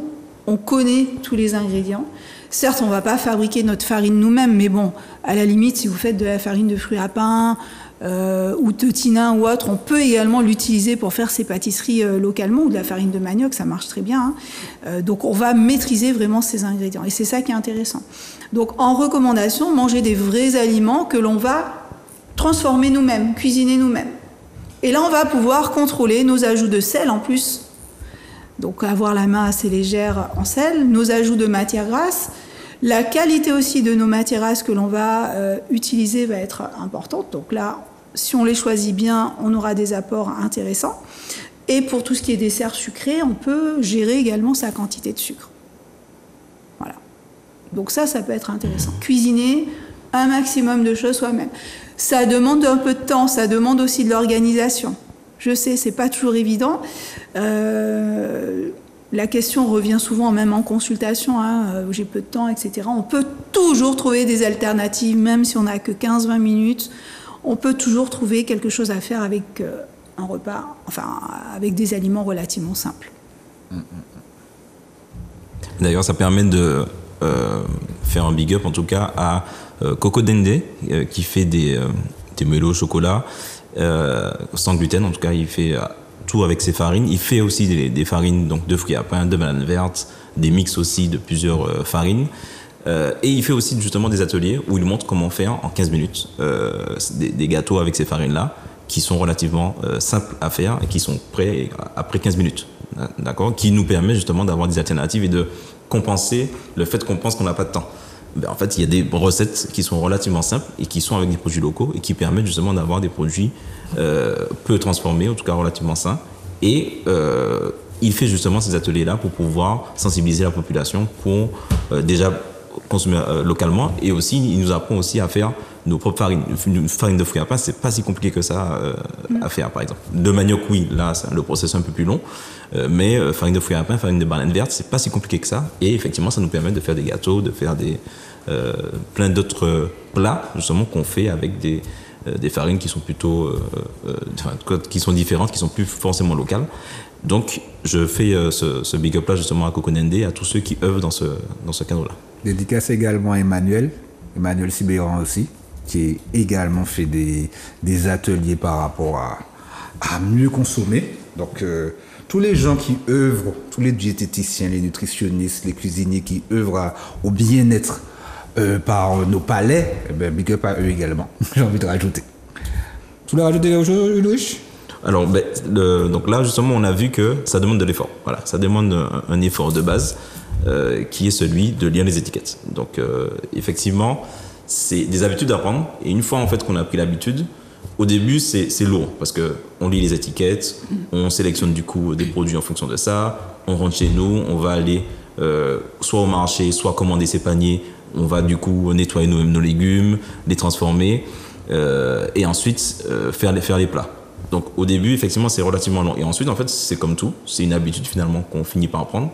on connaît tous les ingrédients. Certes, on ne va pas fabriquer notre farine nous-mêmes, mais bon, à la limite, si vous faites de la farine de fruits à pain ou de tinin ou autre, on peut également l'utiliser pour faire ses pâtisseries localement, ou de la farine de manioc, ça marche très bien. Donc on va maîtriser vraiment ces ingrédients et c'est ça qui est intéressant. Donc en recommandation, manger des vrais aliments que l'on va transformer nous-mêmes, cuisiner nous-mêmes. Et là, on va pouvoir contrôler nos ajouts de sel en plus. Donc avoir la main assez légère en sel, nos ajouts de matières grasses. La qualité aussi de nos matières grasses que l'on va utiliser va être importante. Donc là, si on les choisit bien, on aura des apports intéressants. Et pour tout ce qui est dessert sucré, on peut gérer également sa quantité de sucre. Voilà. Donc ça peut être intéressant. Cuisiner un maximum de choses soi-même. Ça demande un peu de temps, ça demande aussi de l'organisation. Je sais, c'est pas toujours évident. La question revient souvent, même en consultation, j'ai peu de temps, etc. On peut toujours trouver des alternatives, même si on n'a que 15-20 minutes. On peut toujours trouver quelque chose à faire avec un repas, avec des aliments relativement simples. D'ailleurs, ça permet de faire un big up, en tout cas, à Coco Dende, qui fait des mélos au chocolat, sans gluten. En tout cas, il fait tout avec ses farines. Il fait aussi des farines donc de fruits à pain, de bananes vertes, des mix aussi de plusieurs farines. Et il fait aussi justement des ateliers où il montre comment faire en 15 minutes des gâteaux avec ces farines-là, qui sont relativement simples à faire et qui sont prêts après 15 minutes. D'accord ? Qui nous permet justement d'avoir des alternatives et de compenser le fait qu'on pense qu'on n'a pas de temps. En fait, il y a des recettes qui sont relativement simples et qui sont avec des produits locaux et qui permettent justement d'avoir des produits peu transformés, en tout cas relativement sains. Et il fait justement ces ateliers-là pour pouvoir sensibiliser la population pour déjà consommer localement, et aussi il nous apprend aussi à faire nos propres farines. Une farine de fruits à pain, c'est pas si compliqué que ça à faire, par exemple. De manioc, oui, là le processus est un peu plus long, mais farine de fruits à pain, farine de bananes vertes, c'est pas si compliqué que ça, et effectivement ça nous permet de faire des gâteaux, de faire plein d'autres plats justement qu'on fait avec des farines qui sont plutôt qui sont différentes, qui sont plus forcément locales. Donc je fais ce big up là justement à Coco Dende, à tous ceux qui œuvrent dans ce cadre là. Dédicace également à Emmanuel Sibéran aussi, qui a également fait des ateliers par rapport à mieux consommer. Donc tous les gens qui œuvrent, tous les diététiciens, les nutritionnistes, les cuisiniers qui œuvrent au bien-être par nos palais, big up à eux également. J'ai envie de rajouter. Tu voulais rajouter quelque chose, Ulrich ? Alors, donc là, justement, on a vu que ça demande de l'effort. Voilà, ça demande un effort de base qui est celui de lire les étiquettes. Donc, effectivement, c'est des habitudes à prendre. Et une fois, en fait, qu'on a pris l'habitude, au début, c'est lourd parce qu'on lit les étiquettes, on sélectionne du coup des produits en fonction de ça, on rentre chez nous, on va aller soit au marché, soit commander ses paniers. On va du coup nettoyer nous-mêmes nos légumes, les transformer et ensuite faire les plats. Donc au début, effectivement, c'est relativement long. Et ensuite, en fait, c'est comme tout. C'est une habitude finalement qu'on finit par apprendre.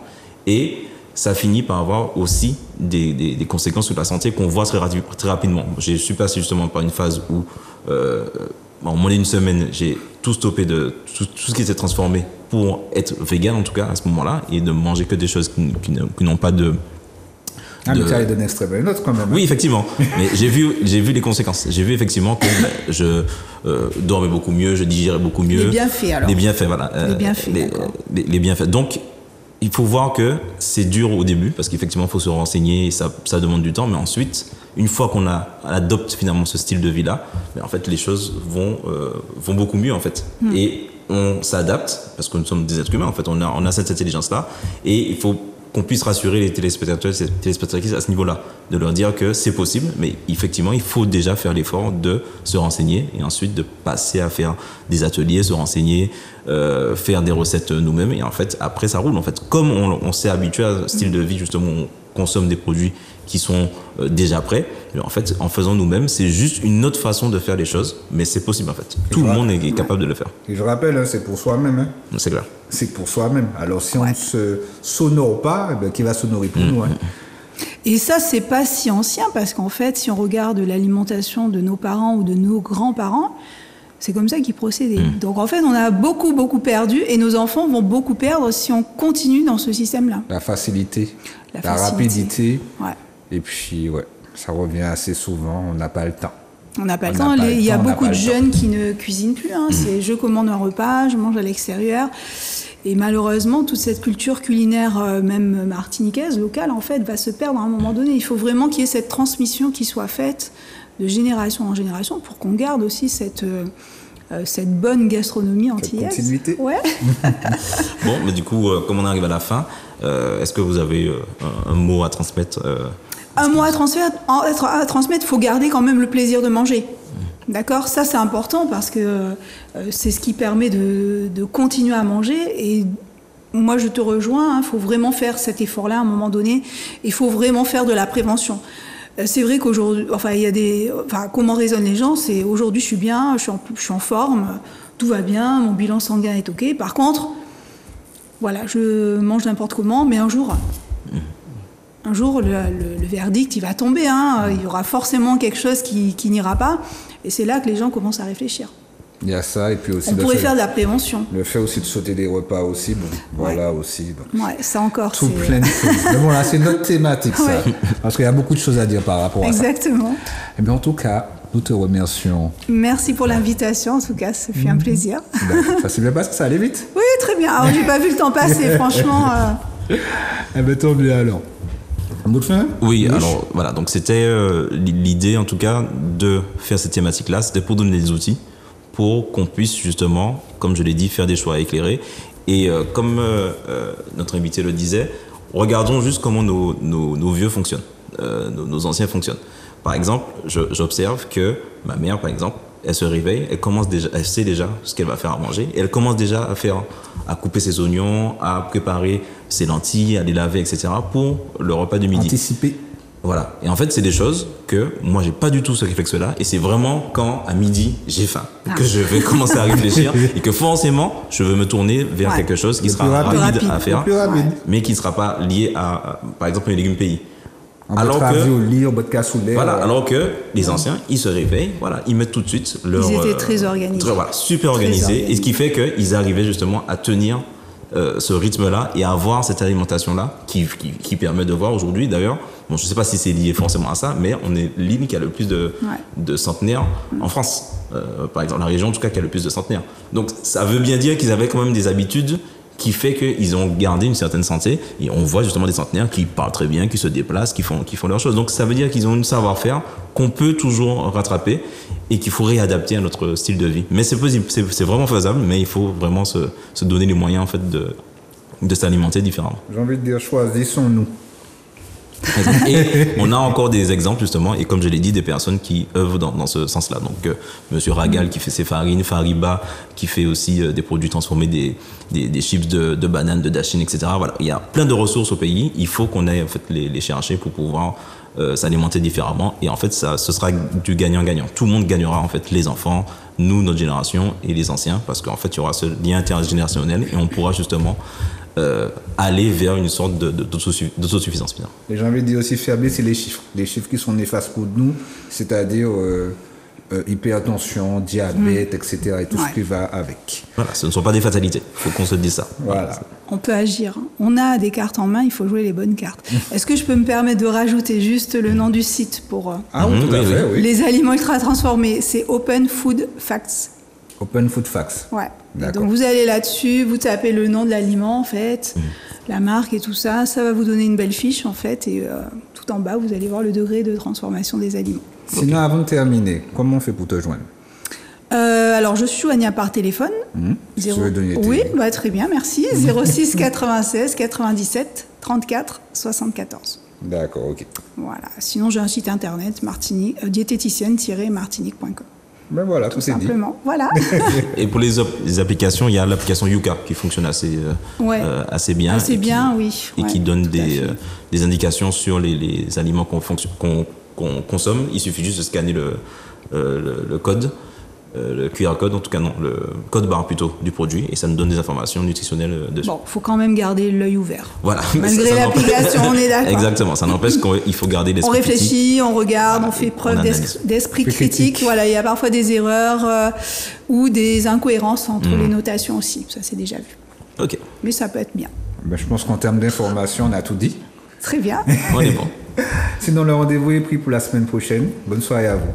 Et ça finit par avoir aussi des conséquences sur la santé qu'on voit très rapidement. Je suis passé justement par une phase où, en moins d'une semaine, j'ai tout stoppé de tout ce qui s'est transformé pour être vegan, en tout cas, à ce moment-là, et de manger que des choses qui n'ont pas de... Ah, mais tu as donné extrêmement une autre quand même. Oui, effectivement. Mais j'ai vu les conséquences. J'ai vu effectivement que je dormais beaucoup mieux, je digérais beaucoup mieux. Les bienfaits, alors. Les bienfaits, voilà. Les bienfaits, d'accord. Les bienfaits. Donc, il faut voir que c'est dur au début, parce qu'effectivement, il faut se renseigner, et ça demande du temps. Mais ensuite, une fois qu'on adopte finalement ce style de vie-là, en fait, les choses vont beaucoup mieux, en fait. Et on s'adapte, parce que nous sommes des êtres humains, en fait. On a cette intelligence-là. Et il faut qu'on puisse rassurer les téléspectateurs et les téléspectatrices à ce niveau-là, de leur dire que c'est possible, mais effectivement, il faut déjà faire l'effort de se renseigner et ensuite de passer à faire des ateliers, se renseigner, faire des recettes nous-mêmes, et en fait, après, ça roule. En fait, comme on s'est habitué à un style de vie, justement, on consomme des produits qui sont déjà prêts, en fait, en faisant nous-mêmes, c'est juste une autre façon de faire les choses, mais c'est possible, en fait. Tout le monde est capable de le faire. Et je rappelle, hein, c'est pour soi-même. Hein. C'est clair. C'est pour soi-même. Alors, si on ne se sonore pas, eh ben, qui va sonorer pour nous, hein. Et ça, c'est pas si ancien, parce qu'en fait, si on regarde l'alimentation de nos parents ou de nos grands-parents, c'est comme ça qu'ils procédaient. Donc, en fait, on a beaucoup, beaucoup perdu, et nos enfants vont beaucoup perdre si on continue dans ce système-là. La facilité, la rapidité. Ouais. Et puis, ouais, ça revient assez souvent, on n'a pas le temps. On n'a pas le temps. Il y a beaucoup de jeunes qui ne cuisinent plus. Hein. C'est je commande un repas, je mange à l'extérieur. Et malheureusement, toute cette culture culinaire, même martiniquaise, locale, en fait, va se perdre à un moment donné. Il faut vraiment qu'il y ait cette transmission qui soit faite de génération en génération pour qu'on garde aussi cette bonne gastronomie antillaise. Cette continuité. Ouais. Bon, mais du coup, comme on arrive à la fin, est-ce que vous avez un mot à transmettre Un mot à transmettre, il faut garder quand même le plaisir de manger. D'accord ? Ça, c'est important parce que c'est ce qui permet de continuer à manger. Et moi, je te rejoins, il faut vraiment faire cet effort-là à un moment donné. Il faut vraiment faire de la prévention. C'est vrai qu'aujourd'hui, comment raisonnent les gens ? C'est aujourd'hui, je suis bien, je suis en forme, tout va bien, mon bilan sanguin est OK. Par contre, voilà, je mange n'importe comment, mais un jour, le verdict, il va tomber. Hein. Il y aura forcément quelque chose qui n'ira pas. Et c'est là que les gens commencent à réfléchir. Il y a ça, et puis aussi... On pourrait faire de la prévention. Le fait aussi de sauter des repas aussi, bon, voilà aussi. Bon. Ouais, ça encore, tout plein de choses. Mais bon, là, c'est notre thématique, ça. Ouais. Parce qu'il y a beaucoup de choses à dire par rapport à ça. Exactement. Et bien, en tout cas, nous te remercions. Merci pour l'invitation, en tout cas, ça fait un plaisir. Ben, ça s'est bien passé, ça allait vite. Oui, très bien. Alors, j'ai pas vu le temps passer, franchement. Eh bien, tant mieux alors. Oui, alors voilà, donc c'était l'idée en tout cas de faire cette thématique-là, c'était pour donner des outils pour qu'on puisse justement, comme je l'ai dit, faire des choix éclairés. Et comme notre invité le disait, regardons juste comment nos vieux fonctionnent, nos anciens fonctionnent. Par exemple, j'observe que ma mère, par exemple, elle se réveille, elle sait déjà ce qu'elle va faire à manger, et elle commence déjà à couper ses oignons, à préparer ses lentilles, à les laver, etc. pour le repas de midi. Anticiper. Voilà. Et en fait, c'est des choses que moi, j'ai pas du tout ce réflexe-là, et c'est vraiment quand, à midi, j'ai faim, que je vais commencer à réfléchir, et que forcément, je veux me tourner vers quelque chose qui sera rapide à faire, mais qui ne sera pas lié à, par exemple, un légume pays. Alors que les anciens, ils se réveillent, voilà, ils mettent tout de suite leur... Ils étaient très organisés. Voilà, super organisés. Et ce qui fait qu'ils arrivaient justement à tenir ce rythme-là et à avoir cette alimentation-là qui permet de voir aujourd'hui, d'ailleurs, bon, je ne sais pas si c'est lié forcément à ça, mais on est l'île qui a le plus de centenaires en France. Par exemple, la région, en tout cas, qui a le plus de centenaires. Donc, ça veut bien dire qu'ils avaient quand même des habitudes qui fait qu'ils ont gardé une certaine santé, et on voit justement des centenaires qui parlent très bien, qui se déplacent, qui font leurs choses. Donc ça veut dire qu'ils ont une savoir-faire qu'on peut toujours rattraper et qu'il faut réadapter à notre style de vie. Mais c'est possible, c'est vraiment faisable, mais il faut vraiment se donner les moyens en fait de s'alimenter différemment. J'ai envie de dire, choisissons-nous. Et on a encore des exemples justement, et comme je l'ai dit, des personnes qui œuvrent dans ce sens-là. Donc Monsieur Ragal qui fait ses farines, Fariba qui fait aussi des produits transformés, des chips de bananes, de dachine, etc. Voilà, il y a plein de ressources au pays. Il faut qu'on aille en fait les chercher pour pouvoir s'alimenter différemment. Et en fait, ce sera du gagnant-gagnant. Tout le monde gagnera en fait, les enfants, nous, notre génération et les anciens, parce qu'en fait, il y aura ce lien intergénérationnel et on pourra justement aller vers une sorte d'autosuffisance. Et j'ai envie de dire aussi faire baisser les chiffres qui sont néfastes pour nous, c'est-à-dire hypertension, diabète, etc. et tout ce qui va avec. Voilà, ce ne sont pas des fatalités, il faut qu'on se dise ça. Voilà. On peut agir. On a des cartes en main, il faut jouer les bonnes cartes. Est-ce que je peux me permettre de rajouter juste le nom du site pour Ah oui, tout à fait, oui. les aliments ultra transformés? C'est Open Food Facts. Open Food Facts. Ouais. D'accord. Donc vous allez là-dessus, vous tapez le nom de l'aliment en fait, la marque et tout ça, ça va vous donner une belle fiche en fait, et tout en bas vous allez voir le degré de transformation des aliments. Sinon, avant de terminer, comment on fait pour te joindre? Alors je suis joignable par téléphone. Tu veux donner tes- Oui, bah, très bien, merci. 06 96 97 34 74. D'accord, ok. Voilà. Sinon j'ai un site internet diététicienne-martinique.com. Ben voilà, tout est dit. Simplement, voilà. Et pour les applications, il y a l'application Yuka qui fonctionne assez bien. Assez bien, oui. Et qui Ouais, donne tout à fait. des indications sur les aliments qu'on consomme. Il suffit juste de scanner le code, le QR code, en tout cas non, le code barre plutôt du produit, et ça nous donne des informations nutritionnelles dessus. Bon, faut quand même garder l'œil ouvert. Voilà. Malgré Ça n'empêche- l'application, on est d'accord. Exactement, ça n'empêche qu'il faut garder l'esprit On réfléchit, on regarde, Voilà, on fait et preuve on analyse. d'esprit Plus critique. critique. Voilà, il y a parfois des erreurs ou des incohérences entre les notations aussi. Ça, c'est déjà vu. Ok, Mais ça peut être bien. Ben, je pense qu'en termes d'information, on a tout dit. Très bien. on est bon. Sinon, le rendez-vous est pris pour la semaine prochaine. Bonne soirée à vous.